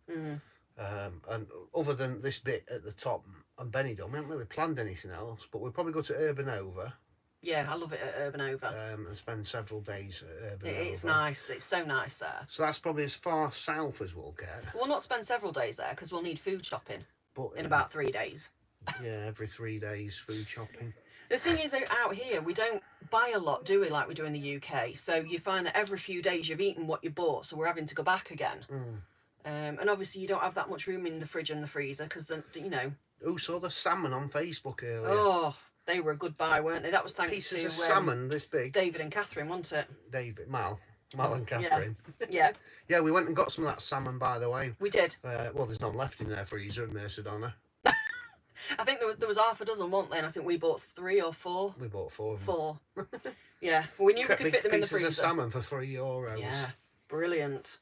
And other than this bit at the top and Benidorm, we haven't really planned anything else, but we'll probably go to Urbanova. Yeah, I love it at Urbanova. And spend several days at Urbanova. It's nice. It's so nice there. So that's probably as far south as we'll get. We'll not spend several days there because we'll need food shopping in But about 3 days. Yeah, every 3 days food shopping. The thing is, out here, we don't buy a lot, do we, like we do in the UK? So you find that every few days you've eaten what you bought, so we're having to go back again. And obviously you don't have that much room in the fridge and the freezer because, you know... Who saw the salmon on Facebook earlier? Oh, they were a good buy, weren't they? That was thanks Pieces to... of salmon this big. David and Catherine, wasn't it? Mal and Catherine. Yeah. Yeah, we went and got some of that salmon, by the way. We did. Well, there's none left in their freezer in Mercedona. I think there was half a dozen, weren't there? And I think we bought 3 or 4. We bought 4 of them. 4. Yeah. Well, we knew we could fit them in the freezer. Pieces of salmon for €3. Yeah. Brilliant.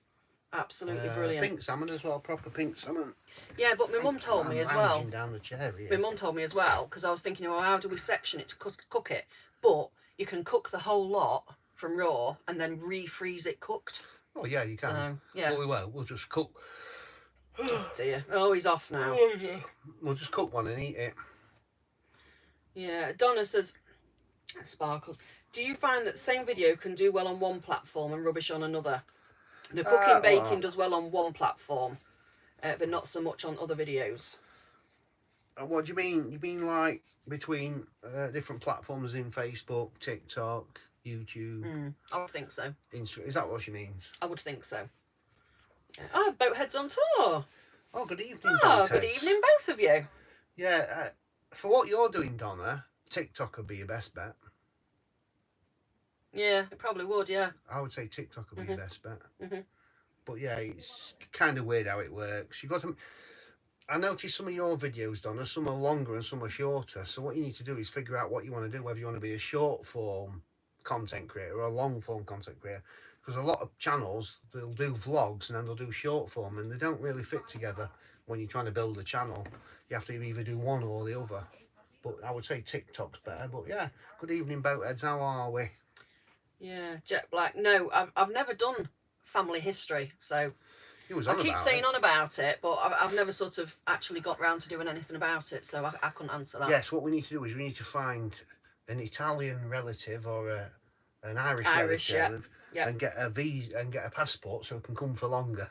Absolutely brilliant. Pink salmon as well, proper pink salmon. Yeah, but my mum told me as well. Down the chair here. My mum told me as well, because I was thinking, well, how do we section it to cook it? But you can cook the whole lot from raw and then refreeze it cooked. Oh yeah, you can. So yeah. But we won't. We'll just cook. Oh dear. Oh, he's off now. Oh, yeah. We'll just cook one and eat it. Yeah. Donna says, Sparkles, do you find that the same video can do well on one platform and rubbish on another? The cooking baking does well on one platform, but not so much on other videos. What do you mean? You mean like between different platforms in Facebook, TikTok, YouTube? I would think so. Instagram? Is that what she means? I would think so. Yeah. Oh, Boathead's on tour. Oh, good evening, Oh, Boatheads. good evening, both of you. Yeah, for what you're doing, Donna, TikTok would be your best bet. Yeah, it probably would, yeah. I would say TikTok would be your best bet. But yeah, it's kind of weird how it works. You've got to... I noticed some of your videos, Donna, some are longer and some are shorter. So what you need to do is figure out what you want to do, whether you want to be a short form content creator or a long form content creator. Because a lot of channels, they'll do vlogs and then they'll do short form, and they don't really fit together when you're trying to build a channel. You have to either do one or the other. But I would say TikTok's better. But yeah, good evening, Boatheads. How are we? Yeah, Jet Black. No, I've never done family history, so Was I on keep about saying it. on about it, but I've never sort of actually got round to doing anything about it, so I couldn't answer that. Yes, what we need to do is we need to find an Italian relative or an Irish relative, yeah. and get a visa and get a passport so it can come for longer.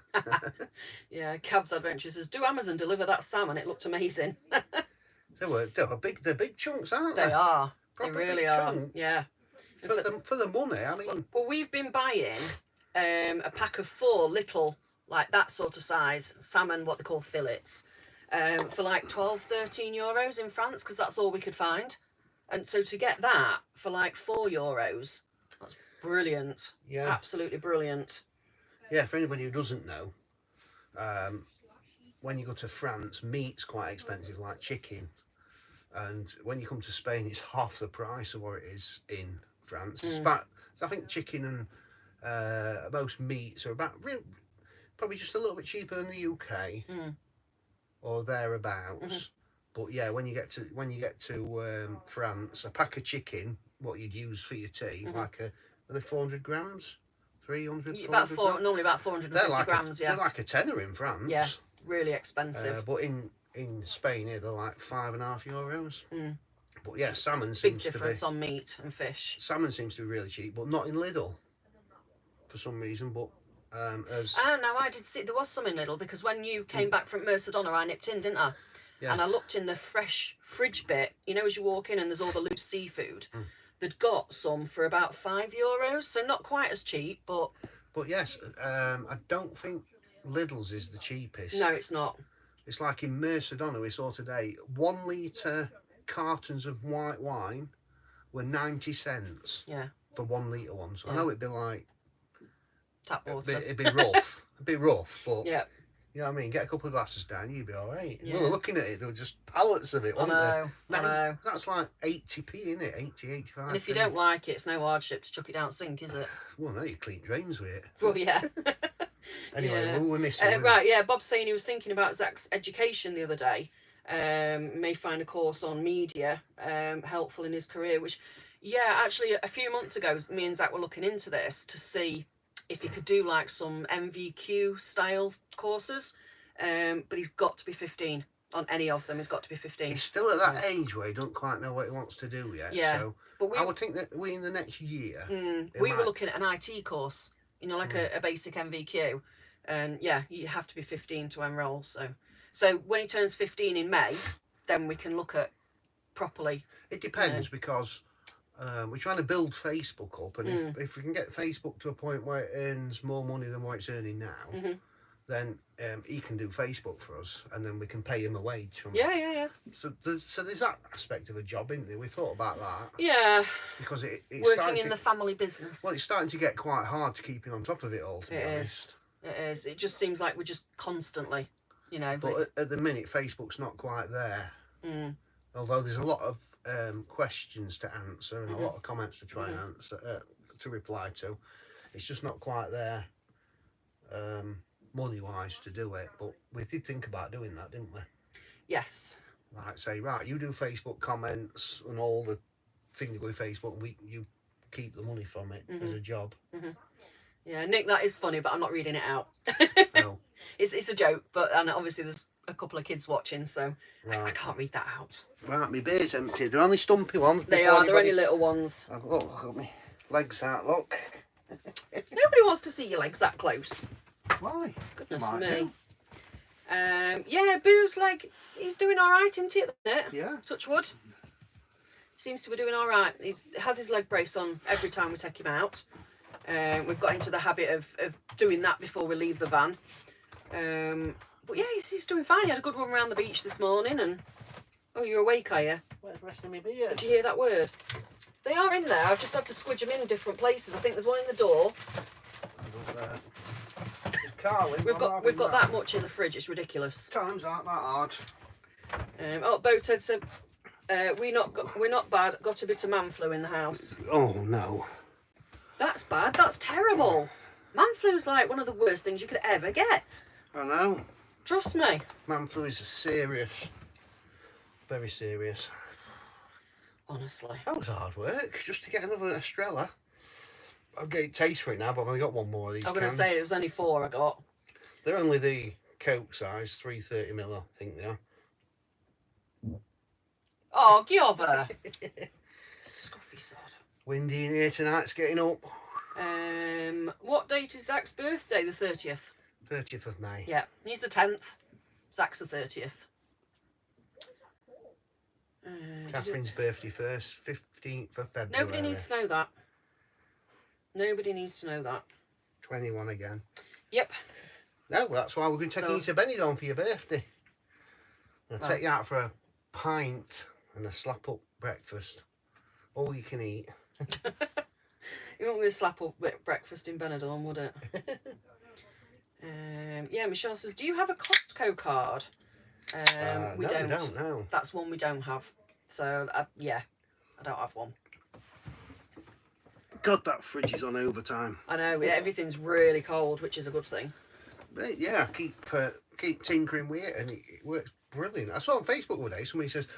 Yeah, Cavs Adventure says, do Amazon deliver that salmon? It looked amazing. They're big chunks, aren't they? They are. Proper they really big are. chunks. Yeah. For the money, I mean. Well, we've been buying a pack of 4 little, like that sort of size salmon, what they call fillets, for like 12-13 euros in France, because that's all we could find. And so to get that for like 4 euros, that's brilliant. Yeah. Absolutely brilliant. Yeah, for anybody who doesn't know, when you go to France, meat's quite expensive, like chicken. And when you come to Spain, it's half the price of what it is in France. I think chicken and most meats are about probably just a little bit cheaper than the UK or thereabouts. But yeah, when you get to France, a pack of chicken, what you'd use for your tea, like are they 400 grams, 300, 400 grams? Normally about 450 grams. They're like a tenner in France. Yeah, really expensive. But in Spain, they're like €5.50. But yeah, salmon Big seems difference to be on meat and fish. salmon seems to be really cheap, but not in Lidl for some reason. But as No, I did see there was some in Lidl, because when you came back from Mercedona, I nipped in, didn't I? Yeah. And I looked in the fresh fridge bit. You know, as you walk in and there's all the loose seafood. They'd got some for about €5, so not quite as cheap, but yes, I don't think Lidl's is the cheapest. no, it's not. It's like in Mercedona we saw today, 1 litre cartons of white wine were 90 cents. Yeah. For 1 litre one. So I know it'd be like Tap water. it'd be rough. It'd be rough, but Yeah. you know what I mean? Get a couple of glasses down, you'd be all right. Yeah. We were looking at it, there were just pallets of it, wasn't there? I know. That's like 80p, isn't it? 80, 85p. And if you don't like it, it's no hardship to chuck it down sink, is it? Well, no, you clean drains with it. Well, yeah. Anyway, Yeah. we were missing. Right, yeah, Bob's saying he was thinking about Zach's education the other day. May find a course on media helpful in his career, which, yeah, actually a few months ago, me and Zach were looking into this to see if he could do like some MVQ style courses, but he's got to be 15 on any of them. He's got to be 15. He's still at that age where he don't quite know what he wants to do yet. Yeah, So but I would think that we in the next year. we were looking at an IT course, you know, like a basic MVQ, and yeah, you have to be 15 to enrol. So when he turns 15 in May, then we can look at properly. It depends because we're trying to build Facebook up, and if we can get Facebook to a point where it earns more money than what it's earning now, then he can do Facebook for us, and then we can pay him a wage from it. Yeah. So there's that aspect of a job, isn't there? We thought about that. Yeah. Because it's Working starting in the family business. Well, it's starting to get quite hard to keep on top of it all, to be honest. It is. It just seems like we're just constantly, you know. But at the minute, Facebook's not quite there. Although there's a lot of questions to answer and a lot of comments to try and answer, to reply to. It's just not quite there money-wise to do it. But we did think about doing that, didn't we? Yes. Like say, right, you do Facebook comments and all the things that go with Facebook, and you keep the money from it as a job. Yeah, Nick, that is funny, but I'm not reading it out. No. It's a joke, and obviously there's a couple of kids watching, so I Right. can't read that out. Right, my beer's empty. They're only stumpy ones. They are. They're only little ones. Oh, look at me legs out. Look. Nobody wants to see your legs that close. Why? Goodness Might me. do. Yeah, Boo's like, he's doing all right, isn't he, at the minute? Yeah. Touch wood. Seems to be doing all right. He has his leg brace on every time we take him out. We've got into the habit of doing that before we leave the van. But yeah, he's doing fine. He had a good run around the beach this morning, and oh, you're awake, are you? Where's the rest of my beer? Did you hear that word? They are in there. I've just had to squidge them in different places. I think there's one in the door. Carlin, We've got that much in the fridge. It's ridiculous. Times aren't that hard. Bo Ted said we're not bad. Got a bit of man flu in the house. Oh no. That's bad. That's terrible. Man flu's like one of the worst things you could ever get. I know. Trust me. Man flu is serious. Very serious. Honestly. That was hard work, just to get another Estrella. I'll get a taste for it now, but I've only got one more of these I'm going to cans. say it was only 4 I got. They're only the Coke size, 330ml, I think they are. Oh, get over. Scoffy sod. Windy in here tonight, it's getting up. What date is Zach's birthday? The 30th. 30th of May. Yeah, he's the 10th. Zach's the 30th. Catherine's birthday first, 15th of February. Nobody needs to know that. Nobody needs to know that. 21 again. Yep. No, that's why we're going to take you to Benidorm for your birthday. I'll take you out for a pint and a slap-up breakfast. All you can eat. You won't be a slap-up breakfast in Benidorm, would it? Yeah, Michelle says, do you have a Costco card? We no, don't. We don't, no. That's one we don't have. So, yeah, I don't have one. God, that fridge is on overtime. I know, yeah, everything's really cold, which is a good thing. But yeah, I keep tinkering with it, and it works brilliant. I saw on Facebook one day, somebody says,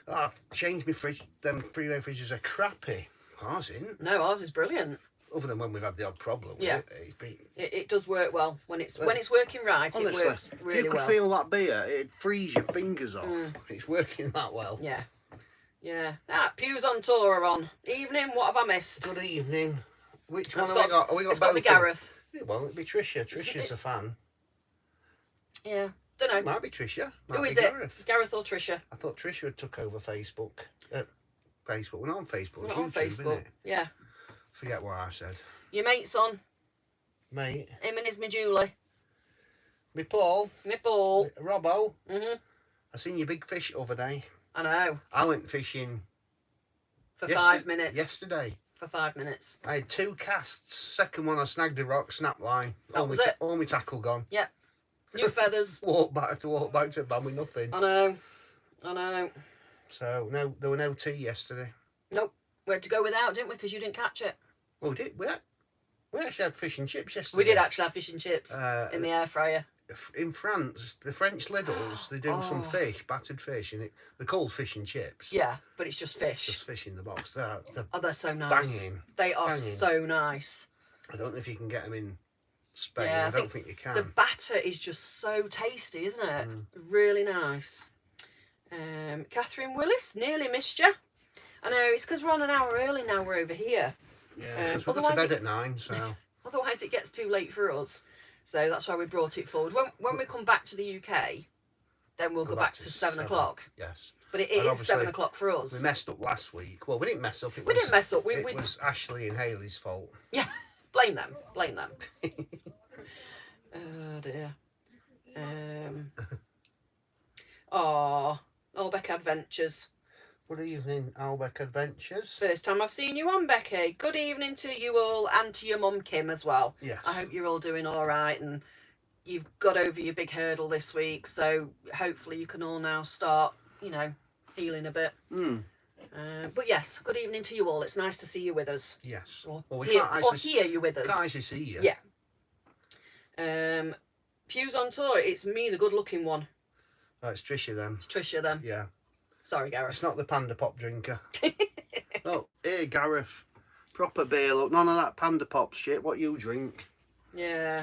oh, I've changed my fridge, them freeway fridges are crappy. Ours isn't. No, ours is brilliant. Other than when we've had the odd problem with Yeah. It does work well. When it's working right, honestly, it works really if you could well. feel that beer, it'd freeze your fingers off. It's working that well. Yeah. Yeah. Pews on tour are on. Evening, what have I missed? Good evening. Which It's one have we got? Have we got It's both? got to be Gareth. Well, it'd be Tricia. Tricia's a fan. Yeah. Don't know. It might be Tricia. Who Might is be it? Gareth. Gareth or Tricia? I thought Tricia had took over Facebook. Facebook. We're not on Facebook. We're It's not on YouTube, Facebook. isn't it? Yeah. Forget what I said. Your mate's on. Mate. Him and his me Julie. Me Paul. Me Paul. Robbo. Mhm. I seen your big fish over day. I know. I went fishing For 5 minutes. Yesterday. For 5 minutes. I had 2 casts. Second one I snagged a rock, snap line. That was it. All my tackle gone. Yeah. New feathers. Walk back to the van with nothing. I know. So no, there were no tea yesterday. Nope. We had to go without, didn't we? Because you didn't catch it. Oh, we actually had fish and chips yesterday. We did actually have fish and chips in the air fryer. In France, the French Lidls, they do some fish, battered fish, and they're called fish and chips. Yeah, but it's just fish. Just fish in the box. They're They're so nice. banging. They are Banging. so nice. I don't know if you can get them in Spain. Yeah, I don't think you can. The batter is just so tasty, isn't it? Really nice. Catherine Willis, nearly missed you. I know, it's because we're on an hour early now, we're over here. Yeah, because we got to bed at 9, so... Otherwise it gets too late for us. So that's why we brought it forward. When we come back to the UK, then we'll go back to 7 o'clock. Yes. But it is 7 o'clock for us. We messed up last week. Well, we didn't mess up. We didn't mess up. It was Ashley and Hayley's fault. Yeah, blame them. Blame them. Oh dear. Albeck Adventures. Good evening, Albeck Adventures. First time I've seen you on, Becky. Good evening to you all and to your mum, Kim, as well. Yes. I hope you're all doing all right and you've got over your big hurdle this week. So hopefully you can all now start, healing a bit. But yes, good evening to you all. It's nice to see you with us. Yes. Or We hear you with us. Can't actually see you. Yeah. Pews on tour. It's me, the good-looking one. Oh, it's Tricia then. It's Tricia then. Yeah. Sorry, Gareth. It's not the Panda Pop drinker. Oh, here, Gareth. Proper bail up. None of that Panda Pop shit. What you drink? Yeah.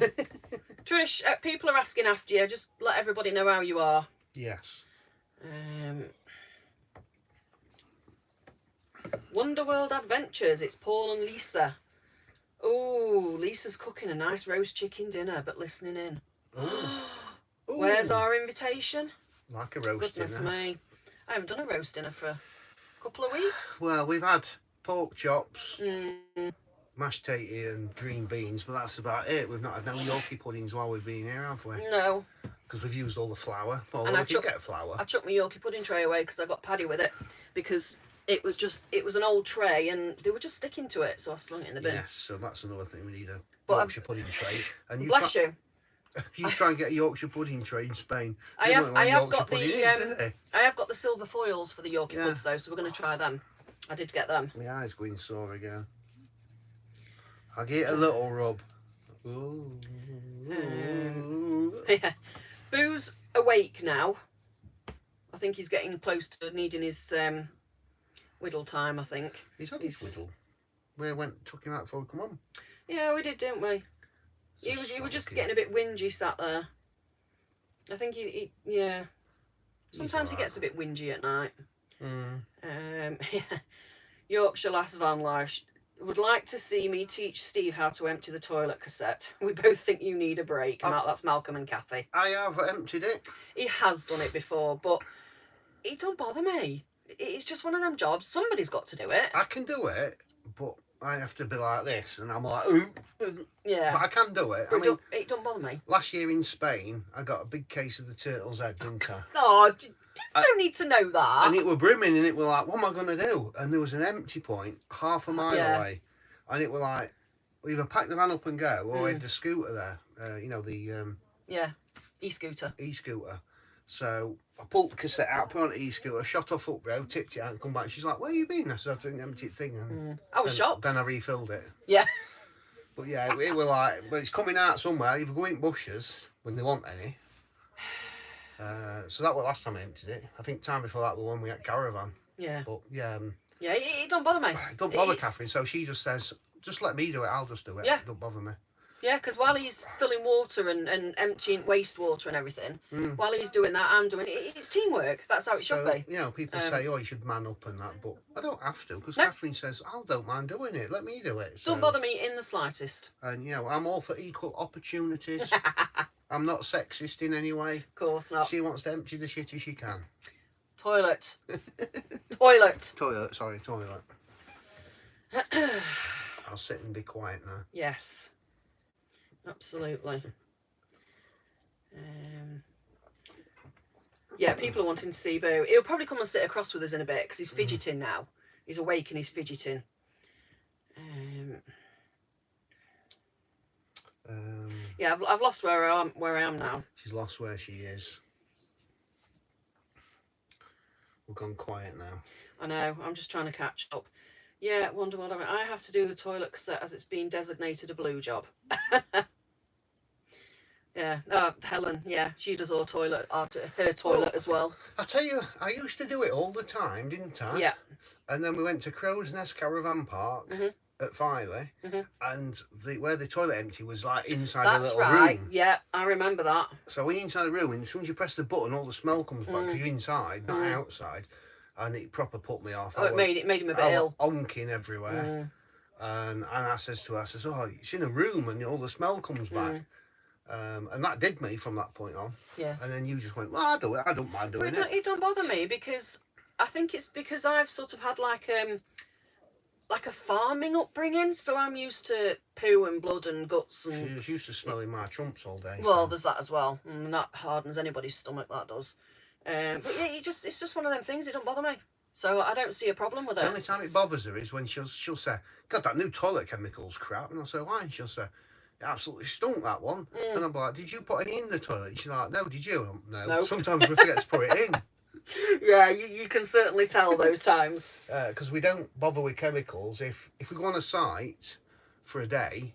Trish, people are asking after you. Just let everybody know how you are. Yes. Wonderworld Adventures. It's Paul and Lisa. Oh, Lisa's cooking a nice roast chicken dinner, but listening in. Where's our invitation? Like a roast Goodness dinner. me. I haven't done a roast dinner for a couple of weeks. Well, we've had pork chops, mashed tatty and green beans, but that's about it. We've not had no Yorkie puddings while we've been here, have we? No. Because we've used all the flour. Although And we can get flour. I chucked my Yorkie pudding tray away because I got paddy with it. Because it was an old tray and they were just sticking to it, so I slung it in the bin. Yes, so that's another thing we need, a But Yorkshire pudding tray. And you bless you. You try and get a Yorkshire pudding tray in Spain. I have got the silver foils for the Yorkie puds though, so we're going to try them. I did get them. My eyes going sore again. I'll get a little rub. Ooh. Yeah. Boo's awake now. I think he's getting close to needing his whittle time, I think. He's had his whittle. We took him out before we come on. Yeah, we did, didn't we? He was just getting a bit whingy sat there. I think yeah. Sometimes he gets a bit whingy at night. Yeah. Yorkshire Lass Van Life would like to see me teach Steve how to empty the toilet cassette. We both think you need a break. That's Malcolm and Kathy. I have emptied it. He has done it before, but it don't bother me. It's just one of them jobs. Somebody's got to do it. I can do it, but I have to be like this, and I'm like, yeah. But I can do it. But it don't bother me. Last year in Spain, I got a big case of the turtle's head, didn't I? Oh, people don't need to know that. And it were brimming, and it were like, what am I going to do? And there was an empty point half a mile away, and it were like, either pack the van up and go, or I had the scooter there. You know, the e-scooter. E-scooter. So I pulled the cassette out, put it on the e-scooter, shot off up road, tipped it out and come back. She's like, where you been? I said, I didn't empty the thing. And I was shocked. Then I refilled it. Yeah. But yeah, it were like, but it's coming out somewhere. Either go in bushes when they want any. So that was last time I emptied it. I think time before that was when we had caravan. Yeah. But yeah. Yeah, it don't bother me. It don't bother Catherine. So she just says, just let me do it. I'll just do it. Yeah. It don't bother me. Yeah, because while he's filling water and emptying wastewater and everything, while he's doing that, I'm doing it. It's teamwork. That's how it should be. You know, people say, oh, you should man up and that, but I don't have to, because Catherine says, I don't mind doing it. Let me do it. So, don't bother me in the slightest. And, you know, I'm all for equal opportunities. I'm not sexist in any way. Of course not. She wants to empty the shit as she can. Toilet. Toilet. Toilet. I'll sit and be quiet now. Yes. Absolutely. Yeah, people are wanting to see Boo. He'll probably come and sit across with us in a bit because he's fidgeting now. He's awake and he's fidgeting. Yeah, I've lost where I am now. She's lost where she is. We've gone quiet now. I know. I'm just trying to catch up. Yeah, wonder what I have to do the toilet cassette as it's been designated a blue job. Yeah, Helen, yeah, she does her toilet as well. I tell you, I used to do it all the time, didn't I? Yeah. And then we went to Crow's Nest Caravan Park at Filey, and where the toilet empty was like inside a little room. Yeah, I remember that. So we're inside a room, and as soon as you press the button, all the smell comes back because you're inside, not outside. And it proper put me off. Oh, it made him a bit ill. Onking everywhere. And I says to her, I says, oh, it's in a room and all the smell comes back. And that did me from that point on. Yeah. And then you just went, well, I do it. I don't mind doing it. It don't bother me because I think it's because I've sort of had like a farming upbringing, so I'm used to poo and blood and guts. And she's used to smelling my trumps all day. Well, there's that as well, and that hardens anybody's stomach. That does. But yeah, it's just one of them things. It don't bother me, so I don't see a problem with it. The only time it bothers her is when she'll say, "God, that new toilet chemical's crap," and I'll say, "Why?" And she'll say, "It absolutely stunk, that one." And I'm like, "Did you put any in the toilet?" And she's like, "No, did you?" No. Nope. Sometimes we forget to put it in. Yeah, you can certainly tell those times. Because we don't bother with chemicals. If we go on a site for a day,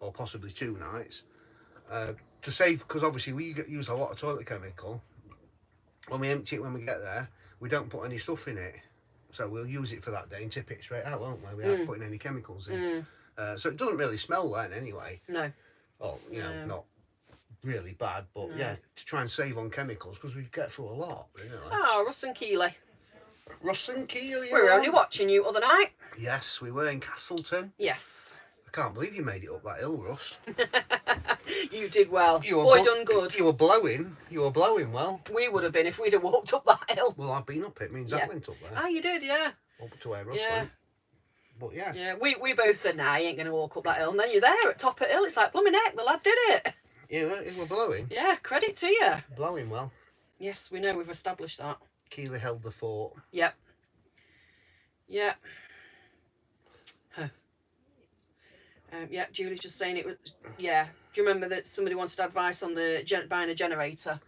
or possibly 2 nights, to save, because obviously we use a lot of toilet chemical. When we empty it when we get there, we don't put any stuff in it. So we'll use it for that day and tip it straight out, won't we? We aren't putting any chemicals in. So it doesn't really smell then anyway. No. Well, you know, not really bad, but yeah, to try and save on chemicals because we get through a lot, really. Oh, Russ and Keeley. Russ and Keeley. We were only watching you other night. Yes, we were in Castleton. Yes. I can't believe you made it up that hill, Russ. You did well. You were Boy, done good. You were blowing. You were blowing well. We would have been if we'd have walked up that hill. Well, I've been up it. Means I went up there. Ah, you did, yeah. Up to where Russ Yeah. went. But yeah. Yeah, we both said, nah, you ain't going to walk up that hill. And then you're there at top of the hill. It's like, blooming heck, the lad did it. You were blowing. Yeah, credit to you. Blowing well. Yes, we know. We've established that. Keeley held the fort. Yep. Yep. Huh. Yeah, Julie's just saying it was. Yeah. Do you remember that somebody wanted advice on the buying a generator?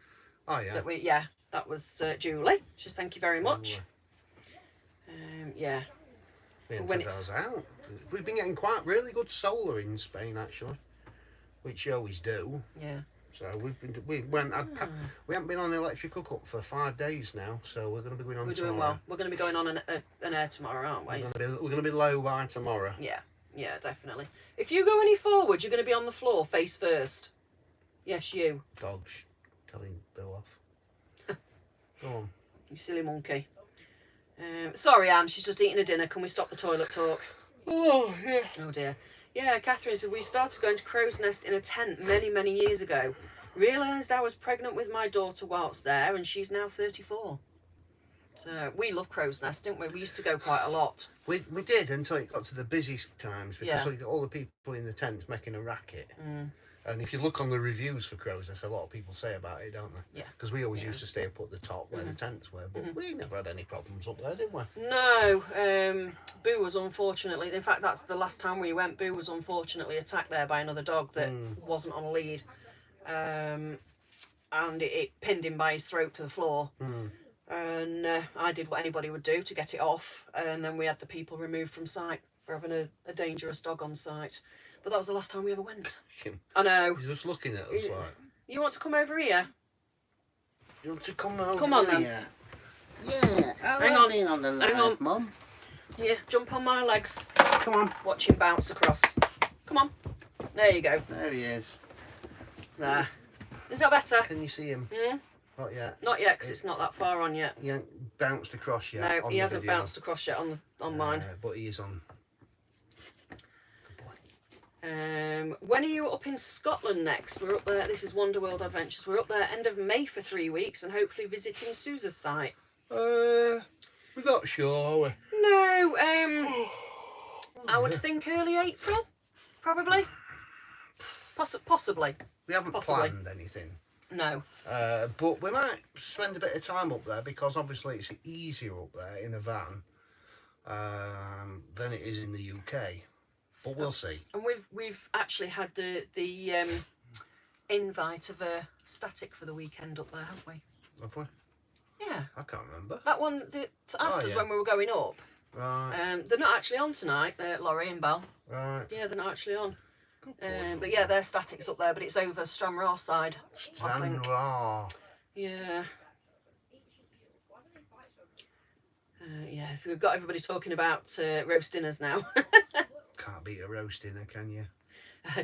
Oh yeah. That was Julie. Just thank you very much. Yeah. When it's out, we've been getting really good solar in Spain actually, which you always do. Yeah. So we haven't been on the electric hookup for 5 days now, so we're going to be going on. We're tomorrow. doing well. We're going to be going on an air tomorrow, aren't we? We're going to be low by tomorrow. Yeah, definitely. If you go any forward, you're going to be on the floor face first. Yes, you. Dogs telling Bill off. Go on. You silly monkey. Sorry, Anne. She's just eating her dinner. Can we stop the toilet talk? Oh yeah. Oh dear. Yeah, Catherine said we started going to Crow's Nest in a tent many years ago. Realised I was pregnant with my daughter whilst there, and she's now 34. So we love Crow's Nest, didn't we? We used to go quite a lot. We did until it got to the busy times because you got all the people in the tents making a racket. And if you look on the reviews for Crow's Nest, a lot of people say about it, don't they? Yeah. Because we always used to stay up at the top where the tents were, but we never had any problems up there, did we? No. Boo was unfortunately, in fact, that's the last time we went, Boo was unfortunately attacked there by another dog that wasn't on a lead. And it pinned him by his throat to the floor. And I did what anybody would do to get it off. And then we had the people removed from site for having a dangerous dog on site. But that was the last time we ever went. I know. He's just looking at us like... You want to come over here? You want to come over Come on, then. here? Yeah, Hang on. been on the Hang on. Mum. Yeah, jump on my legs. Come on. Watch him bounce across. Come on. There you go. There he is. There. Is that better? Can you see him? Not yet. Not yet, because it's not that far on yet. He hasn't bounced across yet. No, on he the hasn't video. bounced across yet on mine. But he is on. Good boy. When are you up in Scotland next? We're up there. This is Wonder World Adventures. We're up there end of May for 3 weeks and hopefully visiting Susa's site. We're not sure, are we? No, I would think early April, probably. Possibly. We haven't planned anything. No. But we might spend a bit of time up there because obviously it's easier up there in a van than it is in the UK. But we'll see. And we've actually had the invite of a static for the weekend up there, haven't we? Have we? Yeah. I can't remember. That one that asked us when we were going up. Right. They're not actually on tonight, Laurie and Belle. Right. Yeah, they're not actually on. But yeah, their static's up there, but it's over Stranraer side. Stranraer. Yeah. Yeah, so we've got everybody talking about roast dinners now. Can't beat a roast dinner, can you?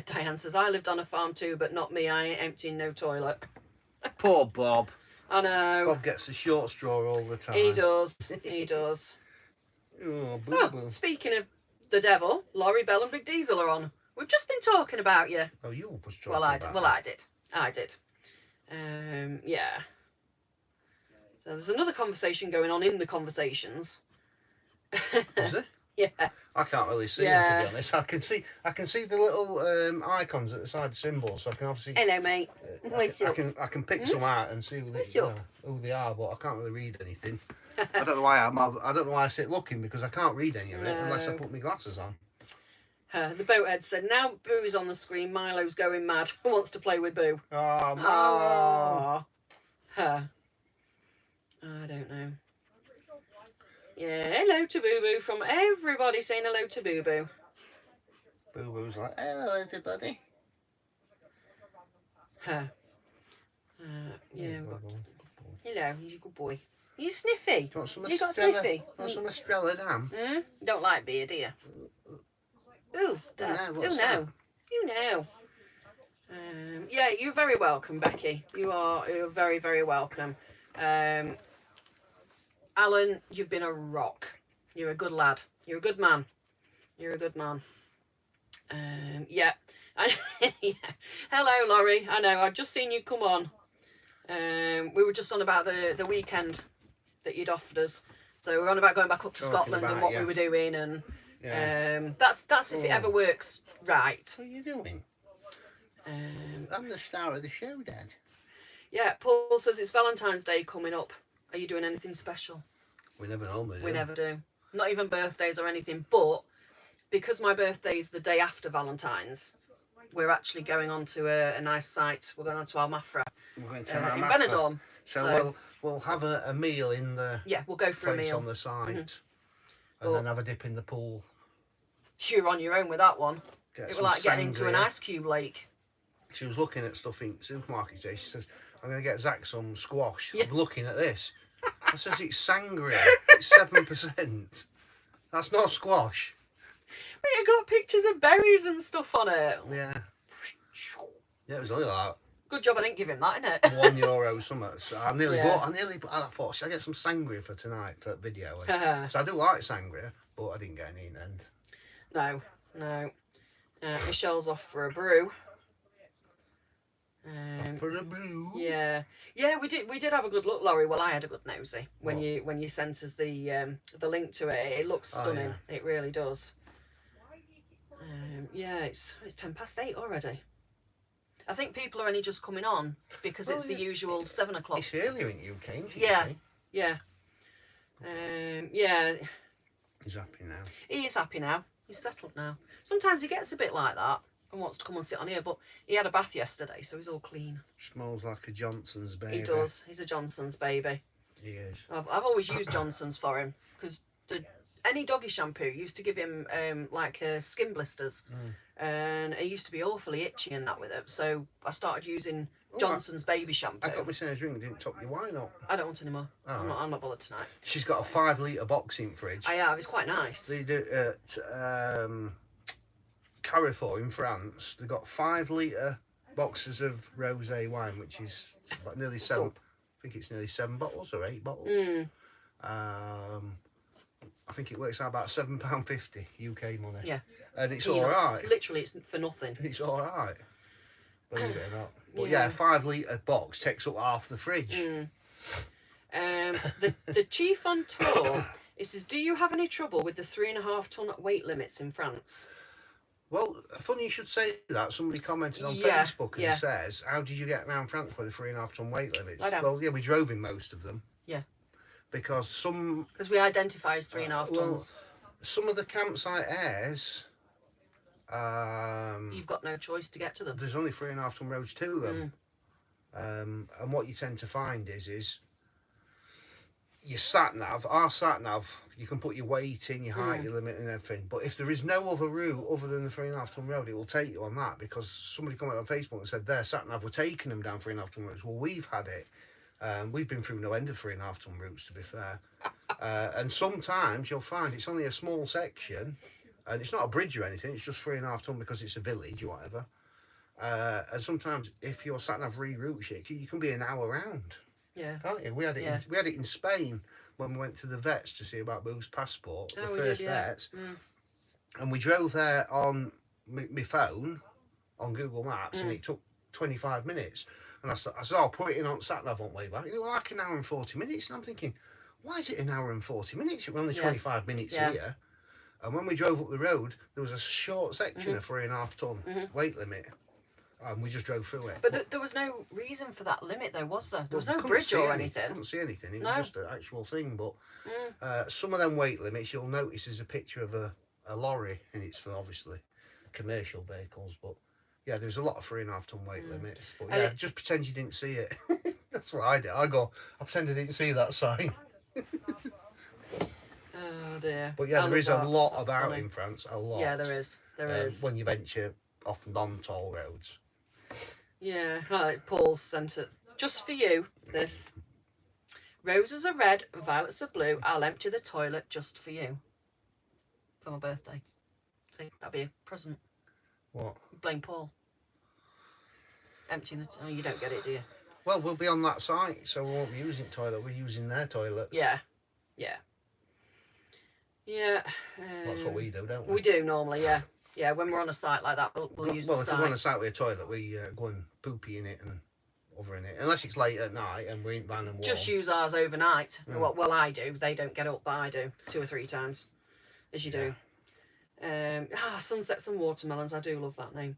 Diane says, I lived on a farm too, but not me. I ain't emptying no toilet. Poor Bob. I know. Bob gets a short straw all the time. He does. He does. Oh, boo Oh, boo. speaking of the devil, Laurie, Bell and Big Diesel are on. We've just been talking about you. Oh, you was talking Well, I did. about Well, it. I did. Yeah. So there's another conversation going on in the conversations. Is it? Yeah. I can't really see them, to be honest. I can see the little icons at the side of the symbols, so I can obviously Hello, mate. What's up? I can pick some out and see who they are, but I can't really read anything. I don't know why I sit looking because I can't read any of it unless I put my glasses on. The boathead said, now Boo is on the screen, Milo's going mad. Wants to play with Boo. Oh, Milo. I don't know. Yeah, hello to Boo Boo from everybody saying hello to Boo Boo. Boo Boo's like, hello everybody. Yeah, hello, he's a good boy. You sniffy. Do you want some You got Estrella? sniffy. Want some Estrella Dam? Don't like beer, do you? Ooh, What's that? You know. Yeah, you're very welcome, Becky. You're very, very welcome. Alan, you've been a rock. You're a good lad. You're a good man. You're a good man. Yeah. Yeah. Hello, Laurie. I know. I've just seen you come on. We were just on about the weekend that you'd offered us. So we're on about going back up to Scotland and what we were doing, and that's if it ever works right. What are you doing? I'm the star of the show, Dad. Yeah, Paul says it's Valentine's Day coming up. Are you doing anything special? We never normally do. We never do. Not even birthdays or anything. But because my birthday's the day after Valentine's, we're actually going on to a nice site. We're going on to Almafra We're going to in Benidorm. So we'll have a meal in the we'll go for a place meal on the site, and then have a dip in the pool. You're on your own with that one. Get It was some like getting into an sangria. ice cube lake. She was looking at stuff in supermarkets today. She says, I'm going to get Zach some squash. I'm looking at this. I says, it's sangria. It's 7%. That's not squash. But you got pictures of berries and stuff on it. Yeah. Yeah, it was only like Good job I didn't give him that, innit? €1 something. So I nearly bought. I thought, should I get some sangria for tonight for video? So I do like sangria, but I didn't get any in the end. No. Michelle's off for a brew. For a brew. Yeah, we did have a good look, Laurie. Well, I had a good nosy when you sent us the link to it. It looks stunning. It really does. It's 8:10 already. I think people are only just coming on because it's the usual 7 o'clock. It's earlier in UK, isn't it? Yeah. He's happy now. He is happy now. He's settled now. Sometimes he gets a bit like that and wants to come and sit on here, but he had a bath yesterday, so he's all clean. Smells like a Johnson's baby. He does. He's a Johnson's baby. He is. I've always used Johnson's for him because any doggy shampoo used to give him skin blisters, and he used to be awfully itchy and that with it. So I started using Johnson's baby shampoo. I got my sinner's ring and didn't top you. Why not? I don't want any more. I'm not bothered tonight. She's got a 5 litre boxing fridge. I have. It's quite nice. They do at Carrefour in France. They've got 5 litre boxes of rosé wine, which is about nearly 7. I think it's nearly 7 bottles or 8 bottles. I think it works out about £7.50 UK money. Yeah. And it's Peanuts. all right. It's literally, it's for nothing. It's all right. Believe it or not. But yeah, a 5 litre box takes up half the fridge. The chief on tour, he says, do you have any trouble with the 3.5 ton weight limits in France? Well, funny you should say that. Somebody commented on Facebook and says, how did you get around France with the 3.5 ton weight limits? Well, yeah, we drove in most of them. Yeah. Because we identify as 3.5 tons. Some of the campsite airs, you've got no choice to get to them. There's only 3.5 ton roads to them. And what you tend to find is your our sat nav, you can put your weight in, your height, your limit and everything. But if there is no other route other than the 3.5 ton road, it will take you on that, because somebody commented on Facebook and said their sat nav were taking them down 3.5 ton roads. Well, we've had it. We've been through no end of 3.5 ton routes, to be fair. And sometimes you'll find it's only a small section, and it's not a bridge or anything, it's just 3.5 ton because it's a village or whatever. And sometimes if your sat nav reroutes you can be an hour round. Yeah. Can't you? We had it in Spain when we went to the vets to see about Boo's passport, the first vets. And we drove there on my phone on Google Maps, and it took 25 minutes. And I saw I put it in on sat nav on the way back. It was like an hour and 40 minutes. And I'm thinking, why is it an hour and 40 minutes? We're only 25 minutes here. And when we drove up the road, there was a short section of 3.5 ton weight limit. And we just drove through it. But there was no reason for that limit, though, was there? There was no bridge or anything. I couldn't see anything. It was just an actual thing. But some of them weight limits, you'll notice there's a picture of a lorry, and it's for obviously commercial vehicles. But yeah, there's a lot of 3.5 ton weight limits. But yeah, just pretend you didn't see it. That's what I did. I pretend I didn't see that sign. Oh dear. But yeah, there is a lot of that in France. A lot. Yeah, there is. There is. When you venture off non-toll roads. Yeah, Paul's sent it just for you. This Roses are red, violets are blue. I'll empty the toilet just for you. For my birthday. See, that'd be a present. What? Blame Paul. Emptying the... Oh, you don't get it, do you? Well, we'll be on that site, so we won't be using toilet. We're using their toilets. Yeah. Yeah. Yeah. That's what we do, don't we? We do normally, yeah. Yeah, when we're on a site like that, we'll use the site. Well, if we're on a site with a toilet, we go and poopy in it and over in it. Unless it's late at night and we ain't van and warm. Just use ours overnight. Well, I do. They don't get up, but I do. 2 or 3 times, as you do. Sunsets and Watermelons. I do love that name.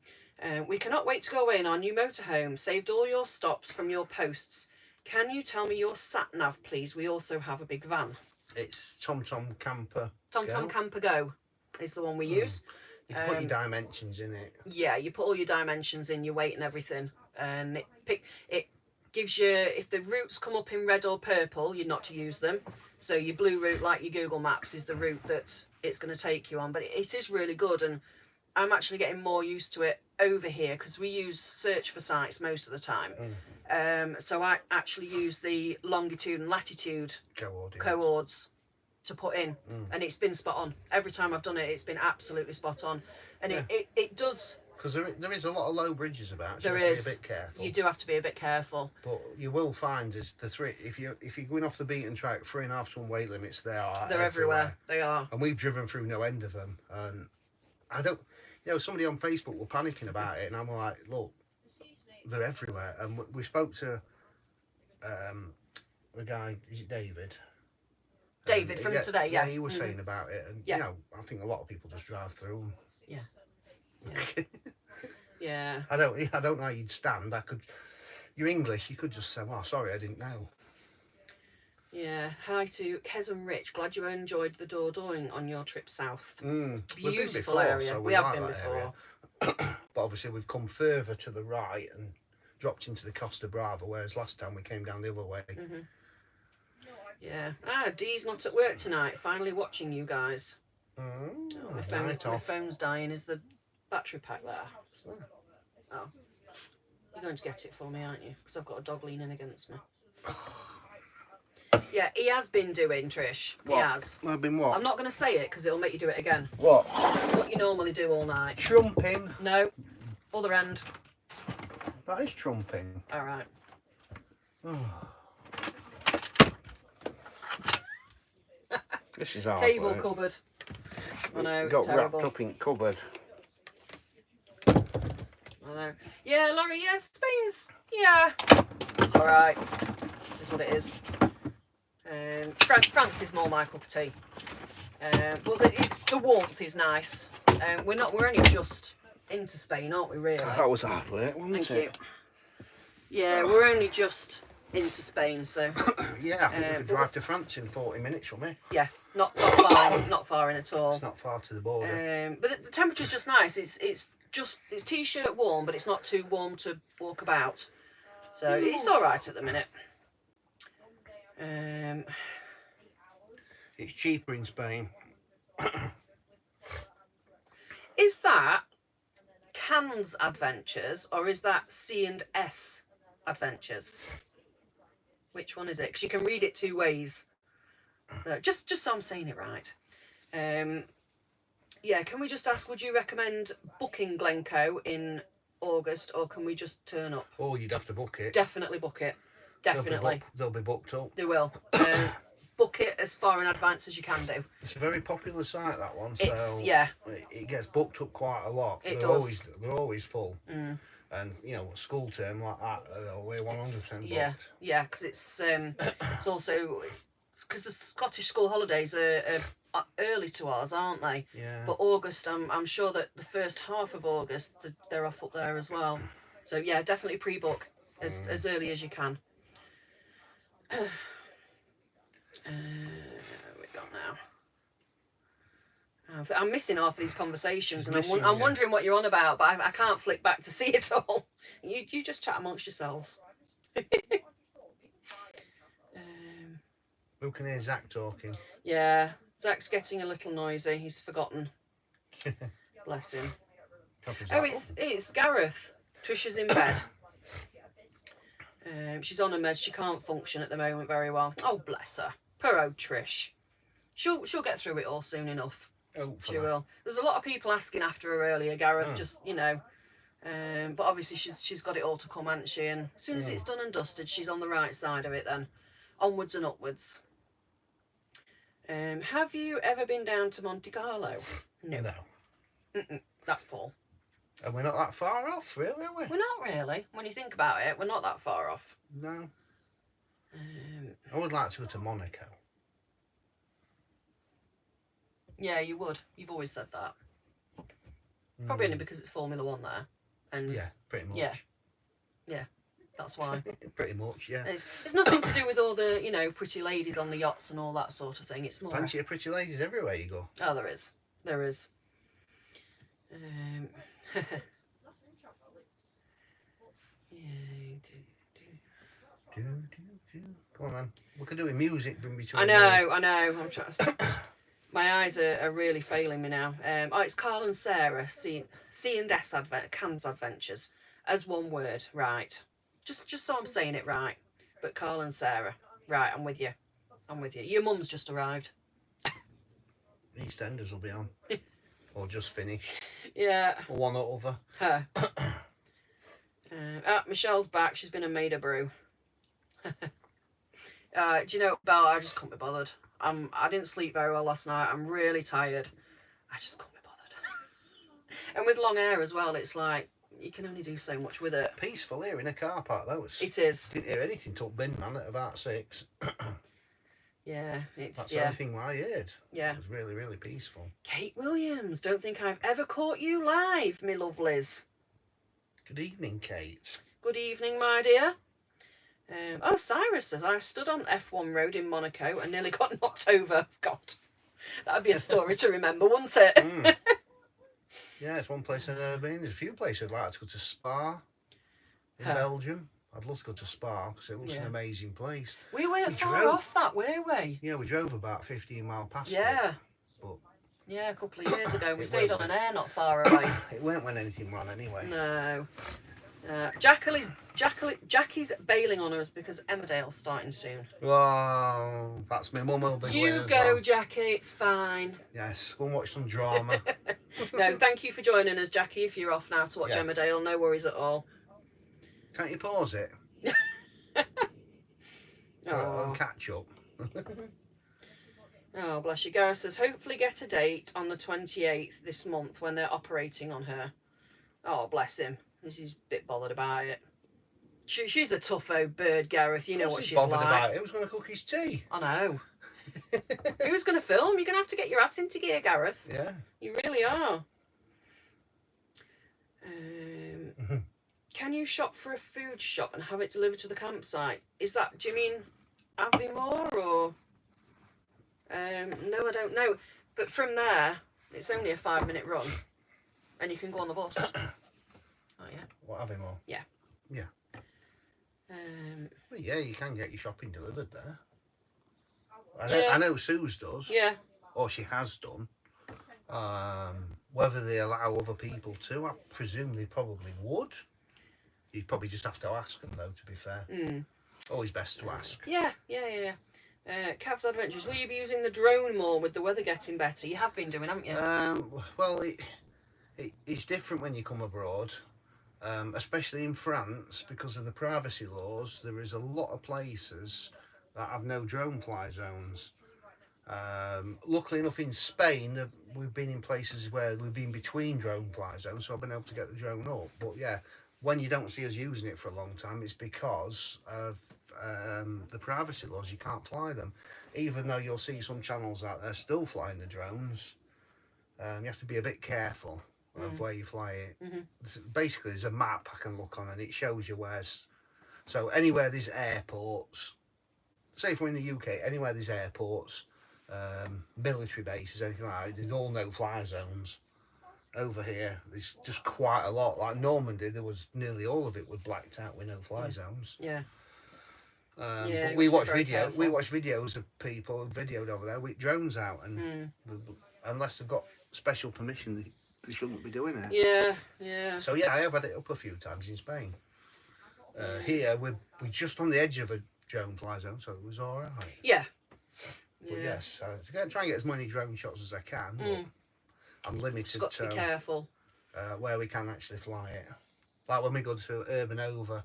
We cannot wait to go away in our new motorhome. Saved all your stops from your posts. Can you tell me your sat-nav, please? We also have a big van. It's TomTom Camper TomTom Camper Go is the one we use. You can put your dimensions in it. Yeah, you put all your dimensions in, your weight and everything. And it gives you, if the routes come up in red or purple, you're not to use them. So your blue route, like your Google Maps, is the route that it's going to take you on. But it is really good, and I'm actually getting more used to it over here because we use search for sites most of the time. So I actually use the longitude and latitude coords to put in, and it's been spot on. Every time I've done it, it's been absolutely spot on. And it does... Because there is a lot of low bridges about, so there you have is. to be a bit careful. You do have to be a bit careful. But you will find is if you're going off the beaten track, 3.5 ton weight limits, they're everywhere. They are. And we've driven through no end of them. And I don't, somebody on Facebook were panicking about it, and I'm like, look, they're everywhere. And we spoke to the guy, is it David? David from today, yeah. Yeah, he was saying about it, and I think a lot of people just drive through them. Yeah. Yeah. I don't know how you'd stand. You're English, you could just say, well, sorry, I didn't know. Yeah. Hi to Kez and Rich. Glad you enjoyed the Dordogne on your trip south. Beautiful before, area. So we have been before. But obviously we've come further to the right and dropped into the Costa Brava, whereas last time we came down the other way. Yeah. Dee's not at work tonight. Finally watching you guys. My phone's dying. Is the battery pack there? Oh. You're going to get it for me, aren't you? Because I've got a dog leaning against me. Yeah, he has been doing, Trish. What? He has. I've been what? I'm not going to say it because it'll make you do it again. What? What you normally do all night. Trumping. No. Other end. That is trumping. All right. This is hard Cable work. cupboard. I know, it's got terrible. wrapped up in cupboard. I know. Yeah, Laurie, yeah, Spain's, yeah. It's all right. This is what it is. France is more my cup of tea. Well, the warmth is nice. We're only just into Spain, aren't we, really? That was hard work, wasn't it? Thank you. Yeah, we're only just into Spain, so... Yeah, I think we could drive to France in 40 minutes from here. Yeah, not far, not far in at all. It's not far to the border. But the temperature's just nice. It's t-shirt warm, but it's not too warm to walk about. So it's all right at the minute. It's cheaper in Spain. Is that Cannes Adventures or is that C&S Adventures? Which one is it? Because you can read it 2 ways. So just so I'm saying it right. Yeah, can we just ask, would you recommend booking Glencoe in August or can we just turn up? Oh, you'd have to book it. Definitely book it. Definitely. They'll be booked up. They will. Book it as far in advance as you can do. It's a very popular site, that one. It's, so yeah. It gets booked up quite a lot. It does. They're always full. And, school term like that, we're 100% booked. Yeah, because it's also... Because the Scottish school holidays are early to ours, aren't they? Yeah. But August, I'm sure that the first half of August, they're off up there as well. So, yeah, definitely pre-book as early as you can. We got now. I'm missing half of these conversations, and I'm wondering what you're on about, but I can't flick back to see it all. You just chat amongst yourselves. Who can hear Zach talking? Yeah, Zach's getting a little noisy. He's forgotten. Bless him. Oh, it's Gareth. Trisha's in bed. She's on her meds. She can't function at the moment very well. Oh, bless her. Poor old Trish. She'll get through it all soon enough. Hopefully. She will. There's a lot of people asking after her earlier, Gareth. Just, you know. But obviously she's got it all to come, hasn't she? And as soon as it's done and dusted, she's on the right side of it then. Onwards and upwards. Have you ever been down to Monte Carlo? No. That's Paul. And we're not that far off, really, are we? We're not really. When you think about it, we're not that far off. No. I would like to go to Monaco. Yeah, you would. You've always said that. Probably only because it's Formula One there. And Yeah, pretty much. Yeah, that's why. Pretty much, yeah. It's nothing to do with all the, you know, pretty ladies on the yachts and all that sort of thing. It's more... Plenty of pretty ladies everywhere you go. Oh, there is. There is. Go on, man. We could do with music in between. I know. I'm trying to... My eyes are really failing me now. Oh, it's Carl and Sarah, C&S Cans Adventures, as one word, right. Just so I'm saying it right. But Carl and Sarah. Right, I'm with you. Your mum's just arrived. EastEnders will be on. Or just finished. Yeah. Or one or other. Her. Michelle's back. She's been and made a brew. Do you know, Belle, I just couldn't be bothered. I didn't sleep very well last night. I'm really tired. I just couldn't be bothered. And with long hair as well, it's like, you can only do so much with it. Peaceful here in a car park, though. It is. Didn't hear anything till bin man at about 6. Yeah, it's... That's the only thing I heard. Yeah. It was really, really peaceful. Kate Williams, don't think I've ever caught you live, me lovelies. Good evening, Kate. Good evening, my dear. Oh, Cyrus says, I stood on F1 road in Monaco and nearly got knocked over. God, that'd be a story to remember, wouldn't it? Yeah, it's one place I've never been. There's a few places I'd like to go to. Spa in Belgium. I'd love to go to Spa because it looks an amazing place. We weren't far off that, were we? Yeah, we drove about 15 mile past Yeah. it. But yeah, a couple of years ago. We stayed on an air not far away. It weren't when anything ran anyway. No. Jackie's bailing on us because Emmerdale's starting soon. Well, that's my mum will be You go, well. Jackie, it's fine. Yes, go and watch some drama. No, thank you for joining us, Jackie. If you're off now to watch Emmerdale, no worries at all. Can't you pause it? And catch up. Oh, bless you. Gareth says, hopefully get a date on the 28th this month when they're operating on her. Oh, bless him. He's a bit bothered about it. She's a tough old bird, Gareth. You know what she's like. About it. Who's going to cook his tea? I know. Who's going to film? You're going to have to get your ass into gear, Gareth. Yeah. You really are. Can you shop for a food shop and have it delivered to the campsite? Is that, do you mean Aviemore or... no, I don't know. But from there, it's only a 5-minute run. And you can go on the bus. Oh, yeah. What, Aviemore? Yeah. Yeah. Well, yeah, you can get your shopping delivered there. I know Sue's does. Yeah. Or she has done. Whether they allow other people to, I presume they probably would. You'd probably just have to ask them, though, to be fair. Always best to ask. Yeah. Cavs Adventures, will you be using the drone more with the weather getting better? You have been doing, haven't you? Well, it's different when you come abroad. Especially in France, because of the privacy laws, there is a lot of places that have no drone fly zones. Luckily enough, in Spain, we've been in places where we've been between drone fly zones, so I've been able to get the drone up. But yeah, when you don't see us using it for a long time, it's because of the privacy laws. You can't fly them, even though you'll see some channels out there still flying the drones. You have to be a bit careful of where you fly it. Basically, there's a map I can look on and it shows you where's... So anywhere there's airports, say if we're in the UK, anywhere there's airports, military bases, anything like that, there's all no fly zones. Over here, there's just quite a lot. Like Normandy, there was nearly all of it was blacked out with no fly zones. Yeah. But we watch videos of people videoed over there with drones out, and unless they've got special permission, they shouldn't be doing it. Yeah. So yeah, I have had it up a few times in Spain. Here we're just on the edge of a drone fly zone, so it was all right. Yeah. But yes, I'm going to try and get as many drone shots as I can. But I'm limited Just got to be to careful. where we can actually fly it. Like when we go to Urban Over,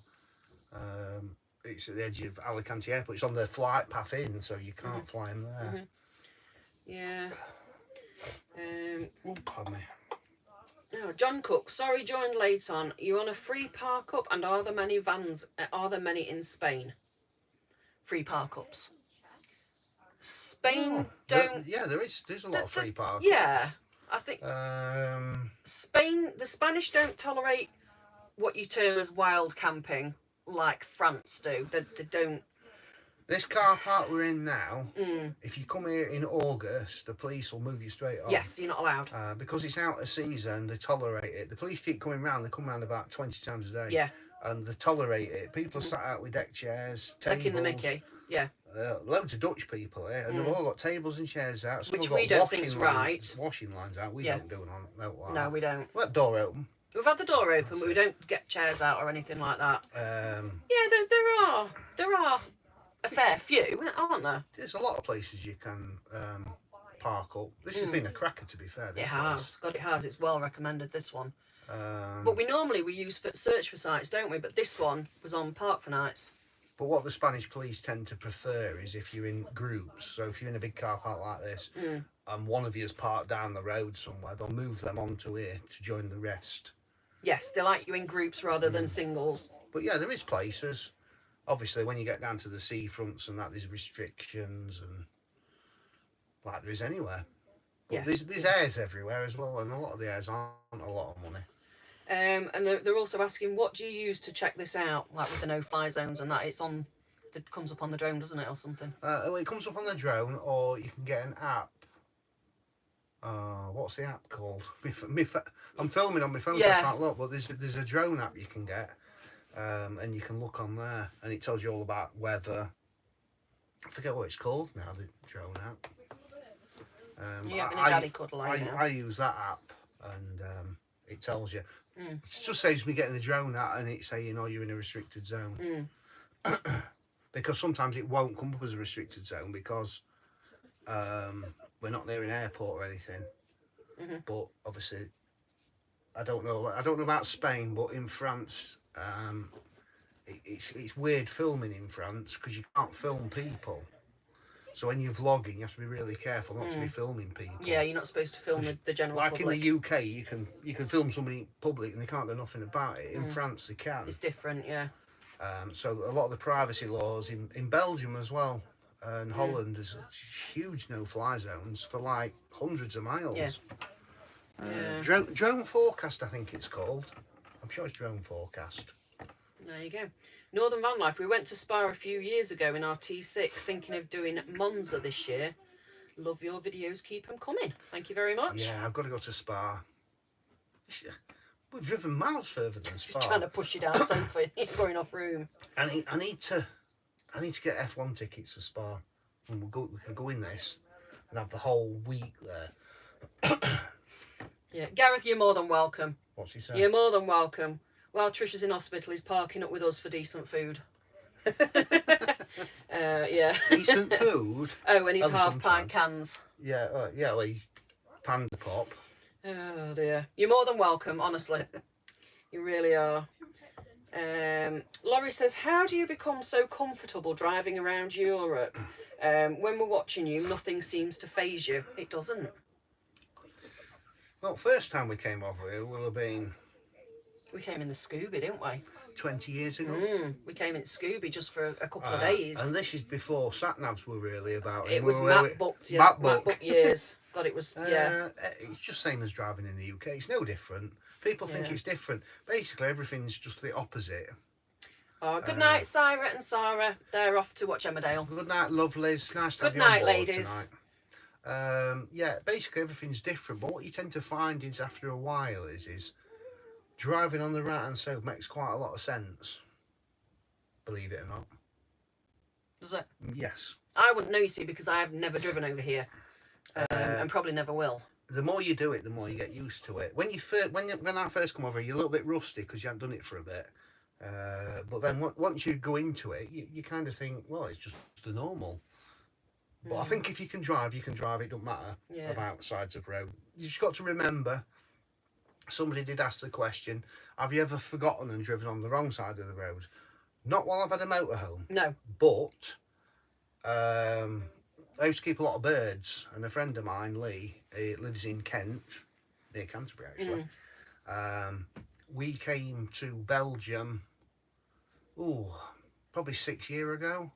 it's at the edge of Alicante Airport. It's on the flight path in, so you can't fly them there. Yeah. Oh, pardon me. Oh, John Cook, sorry joined late on. You on a free park up, and are there many vans? Are there many in Spain? Free park ups. Spain don't. There is. There's a lot of free parking. Yeah, I think Spain. The Spanish don't tolerate what you term as wild camping like France do. They don't. This car park we're in now, if you come here in August, the police will move you straight on. Yes, you're not allowed. Because it's out of season, they tolerate it. The police keep coming round. They come round about 20 times a day. Yeah. And they tolerate it. People are sat out with deck chairs, tables. Taking the mickey. Yeah. Loads of Dutch people here, and they've all got tables and chairs out. Some Which have got we don't think's right. Washing lines out. We Yeah. don't do it like No, that. we don't. We've got the door open. We've had the door open, but we don't get chairs out or anything like that. Yeah, there are a fair few, aren't there? There's a lot of places you can park up. This has been a cracker, to be fair. It has. God, it has. It's well recommended, this one. But But we use search for sites, don't we? But this one was on Park for Nights. But what the Spanish police tend to prefer is if you're in groups. So if you're in a big car park like this, and one of you is parked down the road somewhere, they'll move them onto here to join the rest. Yes, they like you in groups rather than singles. But yeah, there is places. Obviously, when you get down to the seafronts and that, there's restrictions, and like there is anywhere. But Yeah. there's airs everywhere as well, and a lot of the airs aren't a lot of money. And they're also asking, what do you use to check this out? Like with the no-fly zones and that, it comes up on the drone, doesn't it, or something? Well, it comes up on the drone, or you can get an app. What's the app called? I'm filming on my phone, so I can't look. But there's a drone app you can get, and you can look on there, and it tells you all about weather. I forget what it's called now. The drone app. You're having a daddy cuddle, I use that app, and it tells you. It just saves me getting the drone out, and it saying, "Oh, you're in a restricted zone." Because sometimes it won't come up as a restricted zone because we're not near an airport or anything. But obviously, I don't know about Spain, but in France, it's weird filming in France because you can't film people. So when you're vlogging, you have to be really careful not to be filming people. Yeah, you're not supposed to film the general like public. in the UK, you can film somebody in public and they can't do nothing about it. In France, they can. It's different, yeah. So a lot of the privacy laws in Belgium as well, and Holland, there's huge no-fly zones for like hundreds of miles. Yeah. Drone forecast, I think it's called. I'm sure it's drone forecast. There you go. Northern Van Life. We went to Spa a few years ago in our T6, thinking of doing Monza this year. Love your videos. Keep them coming. Thank you very much. Yeah, I've got to go to Spa. We've driven miles further than Spa. Just trying to push you down, Sophie. You're going off room. I need to get F1 tickets for Spa, and we can go in this and have the whole week there. Yeah, Gareth, you're more than welcome. What's he saying? You're more than welcome. While Trish is in hospital, he's parking up with us for decent food. Yeah. Decent food. Oh, and his half-pint sometimes. cans. Yeah, well, he's Panda Pop. Oh dear. You're more than welcome, honestly. You really are. Laurie says, how do you become so comfortable driving around Europe? When we're watching you, nothing seems to faze you. It doesn't. Well, first time we came over here will have been... We came in the Scooby, didn't we? 20 years ago. We came in Scooby just for a couple of days. And this is before sat-navs were really about. It was map booked years. God, it was, yeah. It's just same as driving in the UK. It's no different. People think it's different. Basically, everything's just the opposite. Oh, good night, Syra and Sarah. They're off to watch Emmerdale. Good night, lovelies. Nice to have Good you on night, board ladies. tonight. Yeah, basically everything's different. But what you tend to find is after a while is driving on the right-hand side makes quite a lot of sense. Believe it or not. Does it? Yes. I wouldn't know, you see, because I have never driven over here. And probably never will. The more you do it, the more you get used to it. When I first come over, you're a little bit rusty because you haven't done it for a bit. But then once you go into it, you kind of think, well, it's just the normal. But I think if you can drive, you can drive. It don't matter about sides of road. You just got to remember. Somebody did ask the question: have you ever forgotten and driven on the wrong side of the road? Not while I've had a motorhome. No. But I used to keep a lot of birds, and a friend of mine, Lee, lives in Kent, near Canterbury actually. We came to Belgium, probably 6 years ago.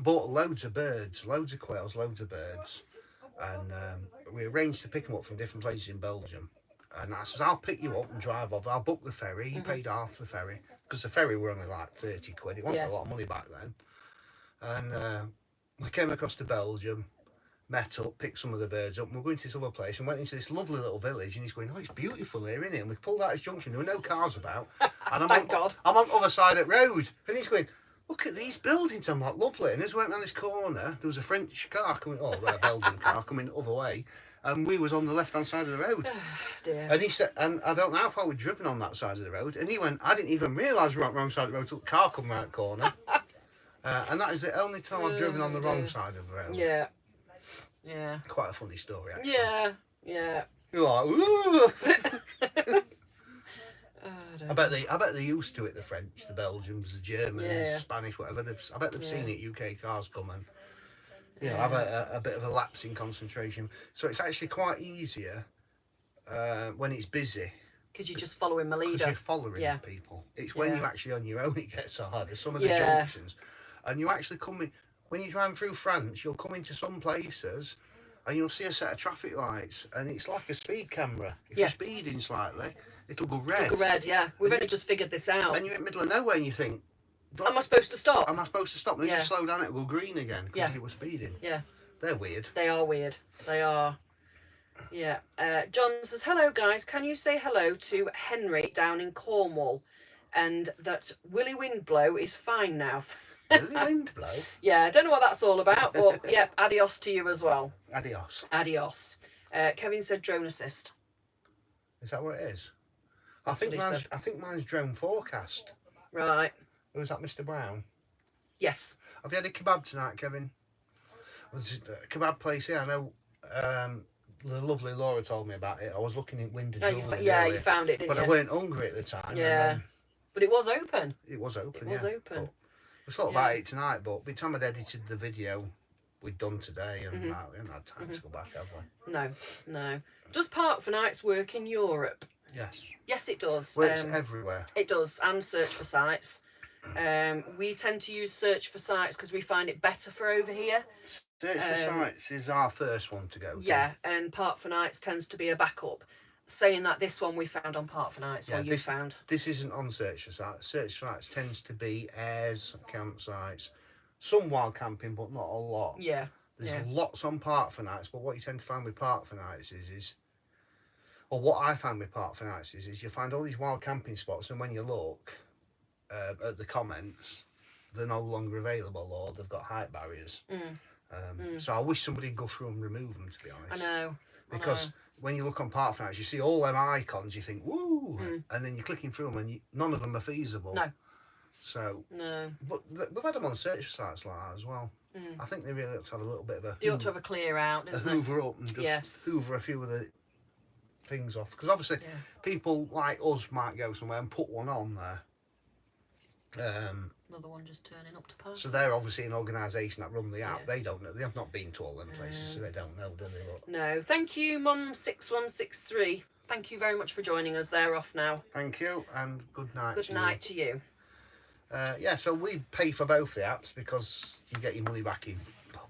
Bought loads of birds, loads of quails, loads of birds, and we arranged to pick them up from different places in Belgium. And I says, I'll pick you up and drive off. I'll book the ferry. He paid half the ferry, because the ferry were only like 30 quid. It wasn't a lot of money back then. And we came across to Belgium, met up, picked some of the birds up, and we're going to this other place and went into this lovely little village. And he's going, oh, it's beautiful here, isn't it? And we pulled out his junction. There were no cars about. And I'm on the other side of the road. And he's going, look at these buildings. I'm like, lovely. And as we went around this corner, there was a French car coming, a Belgian car coming the other way. And we was on the left-hand side of the road. Dear. And he said, and I don't know how far we'd driven on that side of the road. And he went, I didn't even realise we were on the wrong side of the road until the car come around the corner. And that is the only time I've driven on the wrong side of the road. Yeah. Yeah. Quite a funny story, actually. Yeah. Yeah. You're like, ooh. Oh, I bet they're used to it, the French, the Belgians, the Germans, Spanish, whatever. I bet they've seen it, UK cars coming. You know, have a bit of a lapse in concentration. So it's actually quite easier when it's busy. Because you're just following the leader. Because you're following people. It's when you're actually on your own it gets harder. Some of the junctions. And you actually come in, when you're driving through France, you'll come into some places and you'll see a set of traffic lights and it's like a speed camera. If you're speeding slightly, it'll go red. It'll go red, yeah. We've only just figured this out. And you're in the middle of nowhere and you think, am I supposed to stop? Am I supposed to stop? And just slow down, it'll go green again because you were speeding. Yeah. They're weird. They are weird. They are. Yeah. John says, hello guys, can you say hello to Henry down in Cornwall and that Willie Windblow is fine now? Willie Windblow? Yeah, I don't know what that's all about, but yeah, adios to you as well. Adios. Adios. Kevin said drone assist. Is that what it is? I think mine's drone forecast. Right. Was that Mr. Brown? Yes. Have you had a kebab tonight, Kevin? There's a kebab place here. I know the lovely Laura told me about it. I was looking in Windows. You found it, didn't you? But I weren't hungry at the time. Yeah. But it was open. It was open, It was open. But we thought about it tonight, but by the time I'd edited the video we'd done today, and we haven't had time to go back, have we? No, no. Does Park for Nights work in Europe? Yes. Yes, it does. Works everywhere. It does, and Search for Sites. We tend to use Search for Sites because we find it better for over here. Search for Sites is our first one to go to. Yeah, and Park for Nights tends to be a backup. Saying that, this one we found on Park for Nights, you found. This isn't on Search for Sites. Search for Sites tends to be airs, campsites, some wild camping, but not a lot. Yeah. There's lots on Park for Nights, but what you tend to find with Park for Nights or what I found with Park for Nights is you find all these wild camping spots, and when you look at the comments, they're no longer available, or they've got height barriers. So I wish somebody'd go through and remove them, to be honest. I know. Because when you look on Park for Nights, you see all them icons, you think, woo, and then you're clicking through them, and none of them are feasible. No. So, no. But we've had them on Search for Sites like that as well. I think they really ought to have a little bit of a... They ought to have a clear out, don't they? Hoover up and just hoover a few of the things off. Because obviously people like us might go somewhere and put one on there. Another one just turning up to Park. So they're obviously an organisation that run the app. They don't know. They have not been to all them places, so they don't know, do they? But... No. Thank you, Mum6163. Thank you very much for joining us. They're off now. Thank you, and good night. Good night to you. So we pay for both the apps because you get your money back in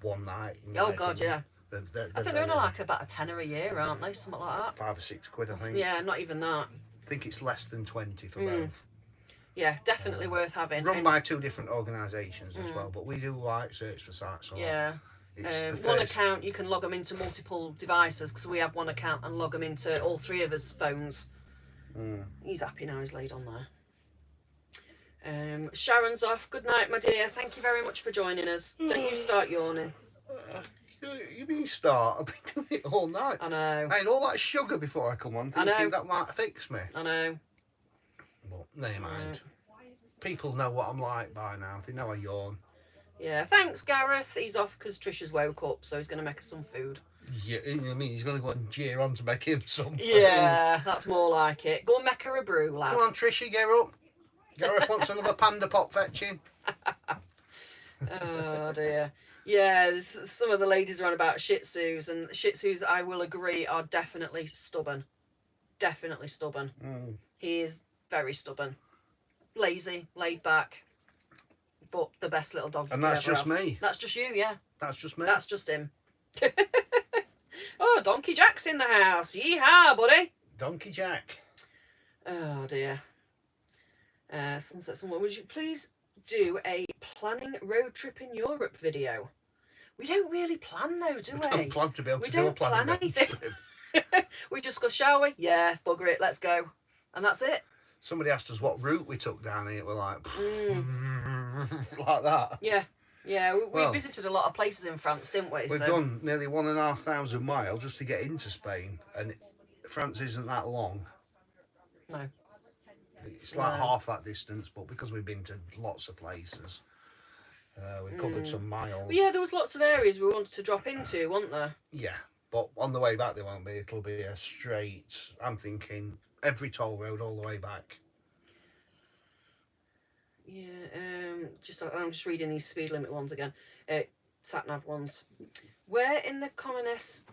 one night. Oh God, yeah. They're I think they're only like about £10 a year, aren't they? Something like that. £5 or £6, I think. Yeah, not even that. I think it's less than 20 for both. Yeah, definitely worth having. Run by two different organisations as well, but we do like Search for Sites. Yeah. One account, you can log them into multiple devices, because we have one account and log them into all three of us phones. He's happy now he's laid on there. Sharon's off. Good night, my dear. Thank you very much for joining us. Don't you start yawning. You mean start? I've been doing it all night. I know. I had all that sugar before I come on, thinking that might fix me. I know. But never mind. People know what I'm like by now. They know I yawn. Yeah, thanks, Gareth. He's off because Trisha's woke up, so he's going to make us some food. Yeah, I mean, he's going to go and jeer on to make him some food. Yeah, that's more like it. Go and make her a brew, lad. Come on, Trisha, get up. Gareth wants another panda pop fetching. Oh, dear. Yeah, some of the ladies are on about Shih Tzus, and Shih Tzus, I will agree, are definitely stubborn. Definitely stubborn. He is very stubborn. Lazy, laid back, but the best little dog. And that's just me. That's just you, yeah. That's just me. That's just him. Oh, Donkey Jack's in the house. Yeehaw, buddy. Donkey Jack. Oh, dear. Sunset Someone, would you please do a planning road trip in Europe video? We don't really plan though, do we? We don't plan to be able to do a don't plan planning road anything. trip. We just go, shall we? Yeah, bugger it, let's go. And that's it. Somebody asked us what route we took down here. We're like, like that. Yeah. Yeah, we visited a lot of places in France, didn't we? We've done nearly 1,500 miles just to get into Spain, and France isn't that long. No. It's like half that distance, but because we've been to lots of places, we covered some miles. But yeah, there was lots of areas we wanted to drop into, weren't there? Yeah, but on the way back there won't be. It'll be a straight, I'm thinking, every toll road all the way back. Yeah, I'm just reading these speed limit ones again. Sat nav ones. Where in the commonest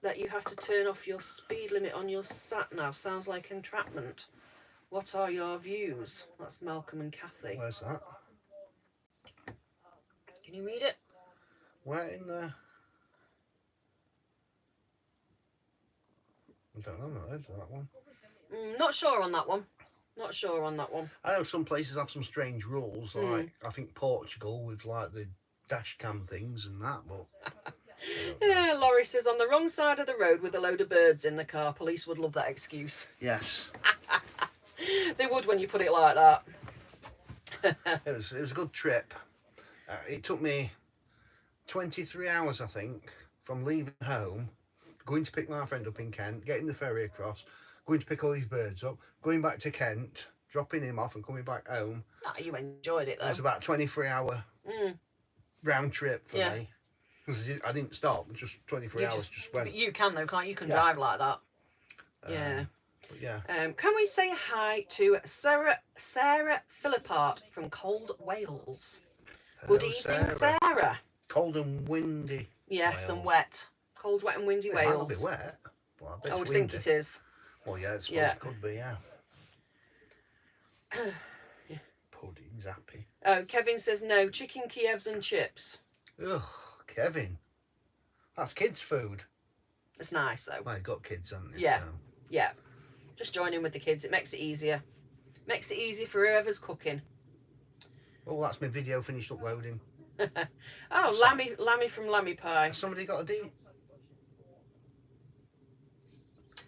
that you have to turn off your speed limit on your sat nav sounds like entrapment. What are your views? That's Malcolm and Kathy. Where's that? Can you read it? Where in the... I don't know, I've not heard of that one. Not sure on that one. Not sure on that one. I know some places have some strange rules, like I think Portugal with like the dash cam things and that, but... Yeah, Laurie says, on the wrong side of the road with a load of birds in the car, police would love that excuse. Yes. They would when you put it like that. It was a good trip. It took me 23 hours, I think, from leaving home, going to pick my friend up in Kent, getting the ferry across, going to pick all these birds up, going back to Kent, dropping him off and coming back home. Oh, you enjoyed it though. It was about a 23-hour round trip for me. Because I didn't stop, just 23 hours just went. But you can though, can't you? You can drive like that. Yeah. But yeah. Can we say hi to Sarah Philippart from Cold Wales? Hello, Good evening, Sarah. Cold and windy. Yes, Wales. and wet. Cold, wet and windy It Wales. might not be wet, but I bet I would it's think windy. it is. Well, yeah, it's Yeah. it could be, yeah. Pudding's happy. Oh, Kevin says no, chicken Kievs and chips. Ugh, Kevin. That's kids' food. It's nice though. Well, you've got kids, haven't you? Yeah. So. Yeah. Just join in with the kids. It makes it easier. Makes it easier for whoever's cooking. Oh, that's my video finished uploading. Oh, Lammy from Lammy Pie. Has somebody got a D?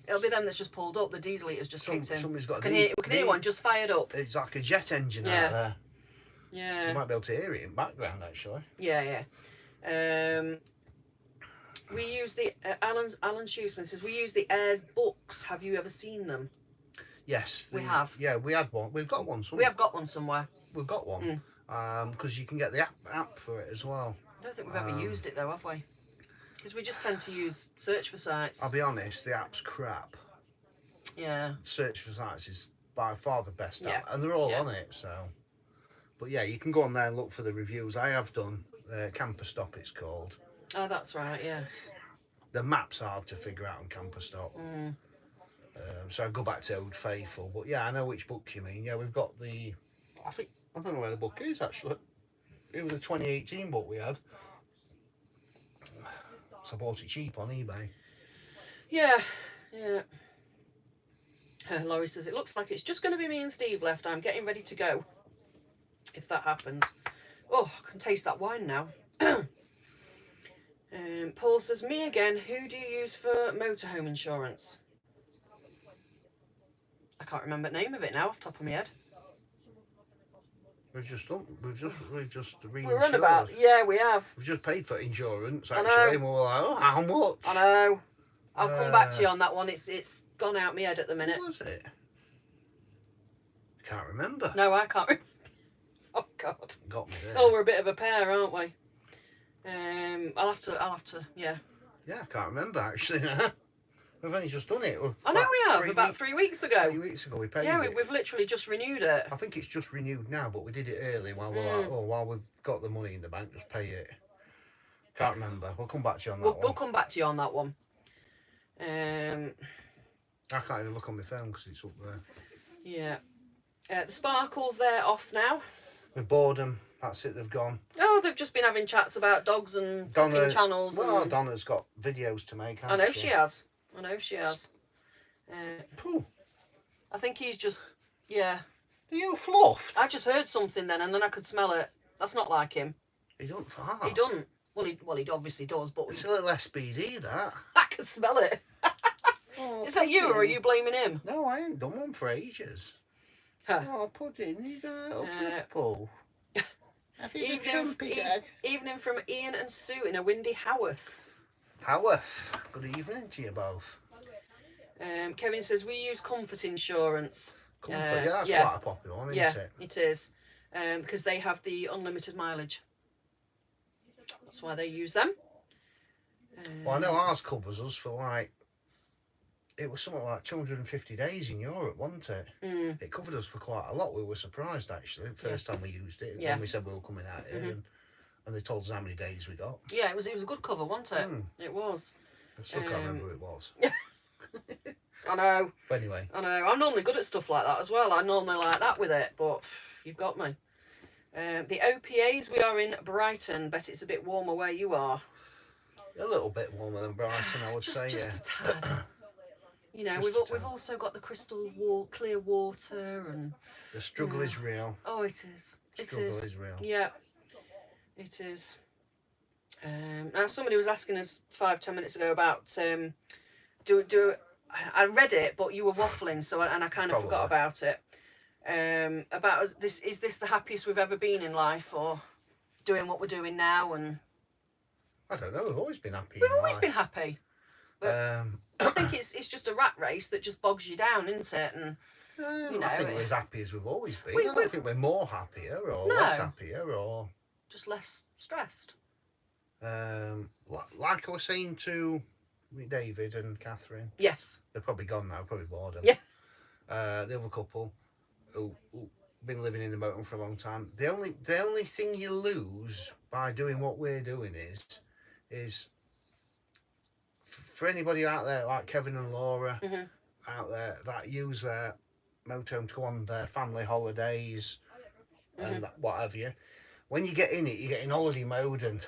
It'll be them that's just pulled up. The diesel eater's just kicked in. Somebody's got a We can hear one just fired up. It's like a jet engine out there. Yeah. You might be able to hear it in background, actually. Yeah. We use the Alan Shoesman says we use the Airs books. Have you ever seen them? Yes. We have. Yeah, we had one. We've got one somewhere. We have got one somewhere. We've got one. Because you can get the app for it as well. I don't think we've ever used it though, have we? Because we just tend to use search for sites. I'll be honest, the app's crap. Yeah. Search for sites is by far the best app, Yeah. and they're all on it. So, but yeah, you can go on there and look for the reviews. I have done. Camper Stop, it's called. Oh, that's right. Yeah. The map's hard to figure out on Camper Stop. So I go back to Old Faithful. But yeah, I know which books you mean. Yeah, we've got the. I don't know where the book is actually. It was the 2018 book we had. So I bought it cheap on eBay. Yeah. Laurie says it looks like it's just going to be me and Steve left. I'm getting ready to go. If that happens. Oh, I can taste that wine now. Paul says, me again. Who do you use for motorhome insurance? I can't remember the name of it now off the top of my head. We've just reinsured. We're on about, yeah, we have. We've just paid for insurance I know. actually, and we're like, oh, how much? I know. I'll come back to you on that one. It's gone out my head at the minute. What was it? I can't remember. No, I can't. God. Got me there. Oh, we're a bit of a pair, aren't we? I'll have to, yeah. Yeah, I can't remember actually now. We've only just done it. I know we have, about 3 weeks ago. 3 weeks ago we paid Yeah, it. we've literally just renewed it. I think it's just renewed now, but we did it early while we're like, while we've got the money in the bank, just pay it. Can't remember. We'll come back to you on that one. We'll come back to you on that one. I can't even look on my phone because it's up there. Yeah. The sparkles, they're off now. We've bored them. That's it, they've gone. Oh, they've just been having chats about dogs and cooking channels. Well, and... Donna's got videos to make, I know she has. Pooh. I think he's just, yeah. Are you fluffed? I just heard something then, and then I could smell it. That's not like him. He don't fart. He doesn't. Well, he obviously does, but It's a little SPD, that. I can smell it. Oh, Is that you, or are you blaming him? No, I ain't done one for ages. Huh. Oh, Pudding, you got a little fluff ball. I did a trumpy, Dad. Evening from Ian and Sue in a windy Haworth. Haworth. Good evening to you both. Kevin says, we use comfort insurance. Comfort, yeah, that's quite a popular one, isn't it? Yeah, it is. Because they have the unlimited mileage. That's why they use them. Well, I know ours covers us for like, it was something like 250 days in Europe, wasn't it? It covered us for quite a lot. We were surprised, actually, the first time we used it, when we said we were coming out here, and they told us how many days we got. Yeah, it was a good cover, wasn't it? It was. I still can't remember who it was. I know. But anyway. I know. I'm normally good at stuff like that as well. I normally like that with it, but you've got me. The OPAs, we are in Brighton. Bet it's a bit warmer where you are. A little bit warmer than Brighton, I would say, just a tad. You know, Just we've also got the crystal clear water, and the struggle is real. oh, it is. Struggle is real. Yeah, it is. Now somebody was asking us 5-10 minutes ago about I read it, but you were waffling, so I kind of forgot about it. About this, is this the happiest we've ever been in life, or doing what we're doing now? And I don't know. We've always been happy. We've always been happy. But I think it's just a rat race that just bogs you down, isn't it? And you know, I think we're as happy as we've always been. I don't think we're more happier or less happier or just less stressed. Like I was saying to David and Catherine. Yes. They're probably gone now. Probably bored. Yeah. The other couple who been living in the motorhome for a long time. The only thing you lose by doing what we're doing is for anybody out there like Kevin and Laura out there that use their motorhome to go on their family holidays and what have you. When you get in it, you get in holiday mode and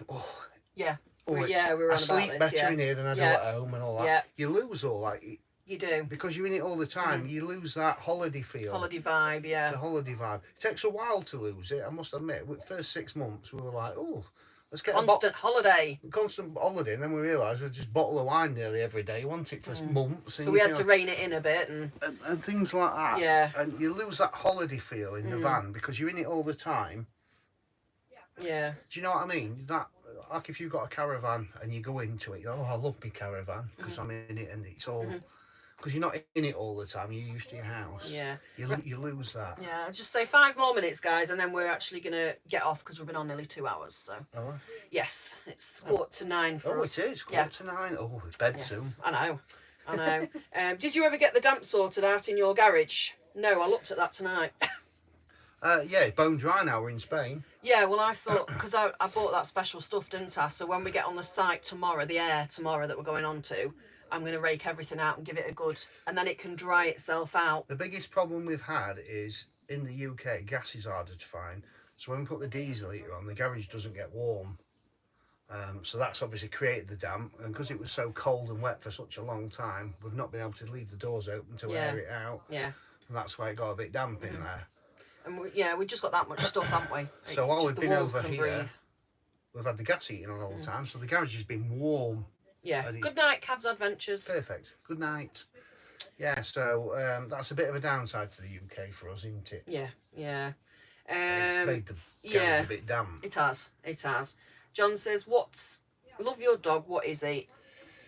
we're I sleep better in here than I do at home and all that. Yeah. You lose all that. You do. Because you're in it all the time, you lose that holiday feel. Holiday vibe, yeah. The holiday vibe. It takes a while to lose it, I must admit. The first 6 months, we were like, oh, let's get constant holiday. Constant holiday. And then we realised we'd just bottle of wine nearly every day. You want it for months. So we had to rein it in a bit. And things like that. Yeah. And you lose that holiday feel in the van because you're in it all the time. Yeah. Do you know what I mean? That, like if you've got a caravan and you go into it, I love my caravan because I'm in it and it's all... Because you're not in it all the time, you're used to your house. Yeah. You lose that. Yeah, just say 5 more minutes, guys, and then we're actually going to get off because we've been on nearly 2 hours. So. Oh. Yes, it's 8:45 for us. Oh, it is. 8:45. Oh, it's bed soon. I know. Did you ever get the damp sorted out in your garage? No, I looked at that tonight. Yeah, it's bone dry now. We're in Spain. Yeah, well, I thought, because I bought that special stuff, didn't I? So when we get on the site tomorrow, the air tomorrow that we're going on to, I'm going to rake everything out and give it a good, and then it can dry itself out. The biggest problem we've had is in the UK, gas is harder to find. So when we put the diesel heater on, the garage doesn't get warm. So that's obviously created the damp. And because it was so cold and wet for such a long time, we've not been able to leave the doors open to air it out. Yeah. And that's why it got a bit damp in there. And we've just got that much stuff, haven't we? So while we've been over here, we've had the gas heating on all the time. So the garage has been warm. Yeah. Good night, Cavs Adventures. Perfect. Good night. Yeah, so that's a bit of a downside to the UK for us, isn't it? Yeah, yeah. It's made the garage a bit damp. It has. John says, love your dog, what is he?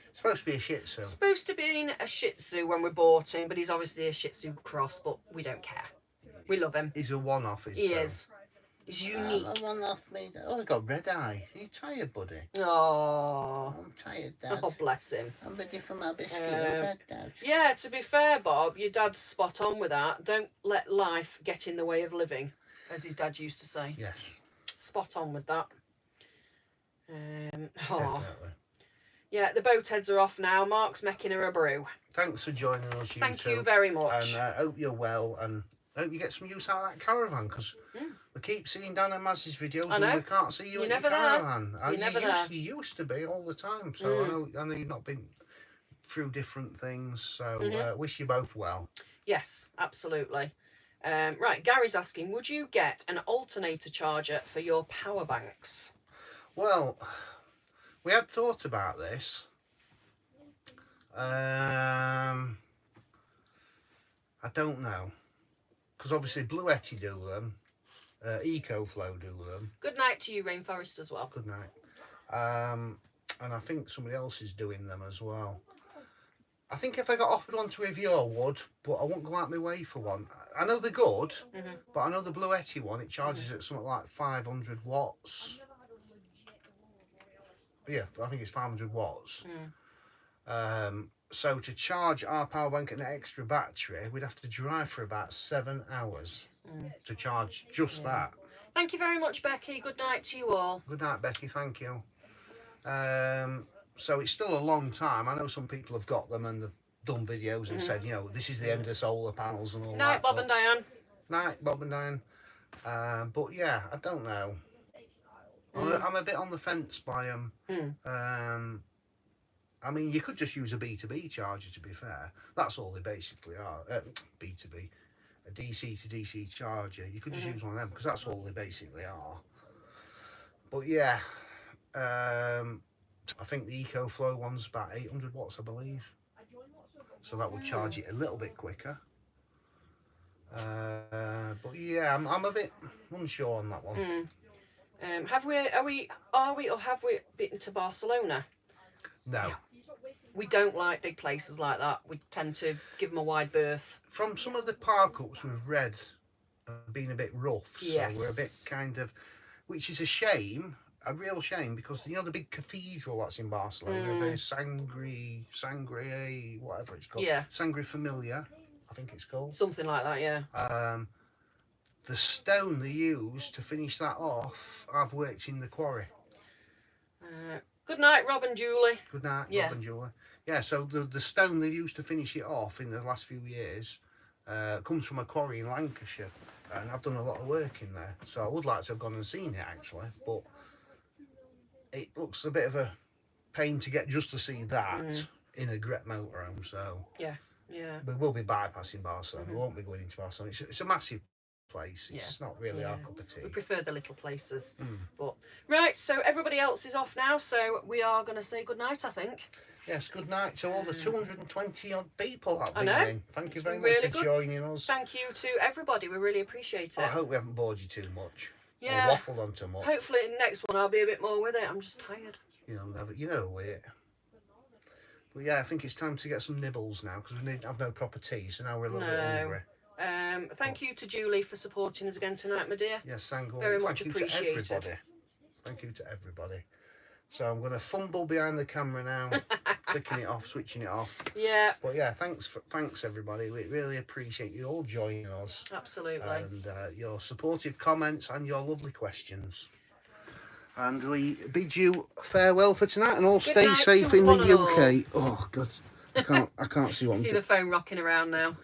It's supposed to be a Shih Tzu. Supposed to be a Shih Tzu when we bought him, but he's obviously a Shih Tzu cross, but we don't care. We love him. He's a one-off, He is. It's unique. One off me. Oh, I got red eye. Are you tired, buddy? Oh. I'm tired, Dad. Oh, bless him. I'm ready for my biscuit in bed, Dad. Yeah, to be fair, Bob, your dad's spot on with that. Don't let life get in the way of living, as his dad used to say. Yes. Spot on with that. Definitely. Yeah, the boat heads are off now. Mark's making her a brew. Thanks for joining us, you Thank two. you very much. And I hope you're well, and hope you get some use out of that caravan, because we keep seeing Dan and Maz's videos and we can't see you in your caravan. And you used to be all the time, so I know you've not been through different things, so wish you both well. Yes, absolutely. Right, Gary's asking, would you get an alternator charger for your power banks? Well, we had thought about this. I don't know, because obviously Blue Etty do them, EcoFlow do them. Good night to you, Rainforest, as well. Good night. And I think somebody else is doing them as well. I think if I got offered one to review, I would, but I won't go out my way for one. I know they're good, but I know the Blue Etty one, it charges at something like 500 watts. Yeah, I think it's 500 watts. So to charge our power bank and an extra battery, we'd have to drive for about 7 hours to charge just that. Thank you very much, Becky. Good night to you all. Good night, Becky. Thank you. So it's still a long time. I know some people have got them and they've done videos and said, you know, this is the end of solar panels and all that. Night, Bob and Diane. Night, Bob and Diane. But yeah, I don't know. I'm a bit on the fence by them. I mean, you could just use a B2B charger, to be fair. That's all they basically are. B2B. A DC to DC charger. You could just use one of them, because that's all they basically are. But yeah, I think the EcoFlow one's about 800 watts, I believe. So that would charge it a little bit quicker. But yeah, I'm a bit unsure on that one. Have we been to Barcelona? No. We don't like big places like that. We tend to give them a wide berth. From some of the park-ups we've read, been a bit rough. Yes. So we're a bit kind of, which is a shame, a real shame, because you know the big cathedral that's in Barcelona, the Sangria, whatever it's called. Yeah. Sangria Familia, I think it's called. Something like that, yeah. The stone they used to finish that off, I've worked in the quarry. Good night, Rob and Julie. Good night, Rob and Julie. Yeah, so the stone they used to finish it off in the last few years comes from a quarry in Lancashire. And I've done a lot of work in there. So I would like to have gone and seen it, actually. But it looks a bit of a pain to get just to see that in a Gret motorhome. So yeah. We will be bypassing Barcelona. We won't be going into Barcelona. It's a massive place. It's not really our cup of tea. We prefer the little places. But right, so everybody else is off now, so we are going to say good night, I think. Yes, good night to all the 220 odd people that have been in. Thank you very much really for joining us. Thank you to everybody. We really appreciate it. I hope we haven't bored you too much. Yeah. Or waffled on too much. Hopefully in the next one I'll be a bit more with it. I'm just tired. You know it. But yeah, I think it's time to get some nibbles now, because we have no proper tea, so now we're a little bit hungry. Thank you to Julie for supporting us again tonight, my dear. Yes, thank you. Very much appreciated. Thank you to everybody. So I'm going to fumble behind the camera now, clicking it off, switching it off. Yeah. But yeah, thanks everybody. We really appreciate you all joining us. Absolutely. And your supportive comments and your lovely questions. And we bid you farewell for tonight, and all stay safe in the UK. Oh God, I can't see what I'm doing. See the phone rocking around now.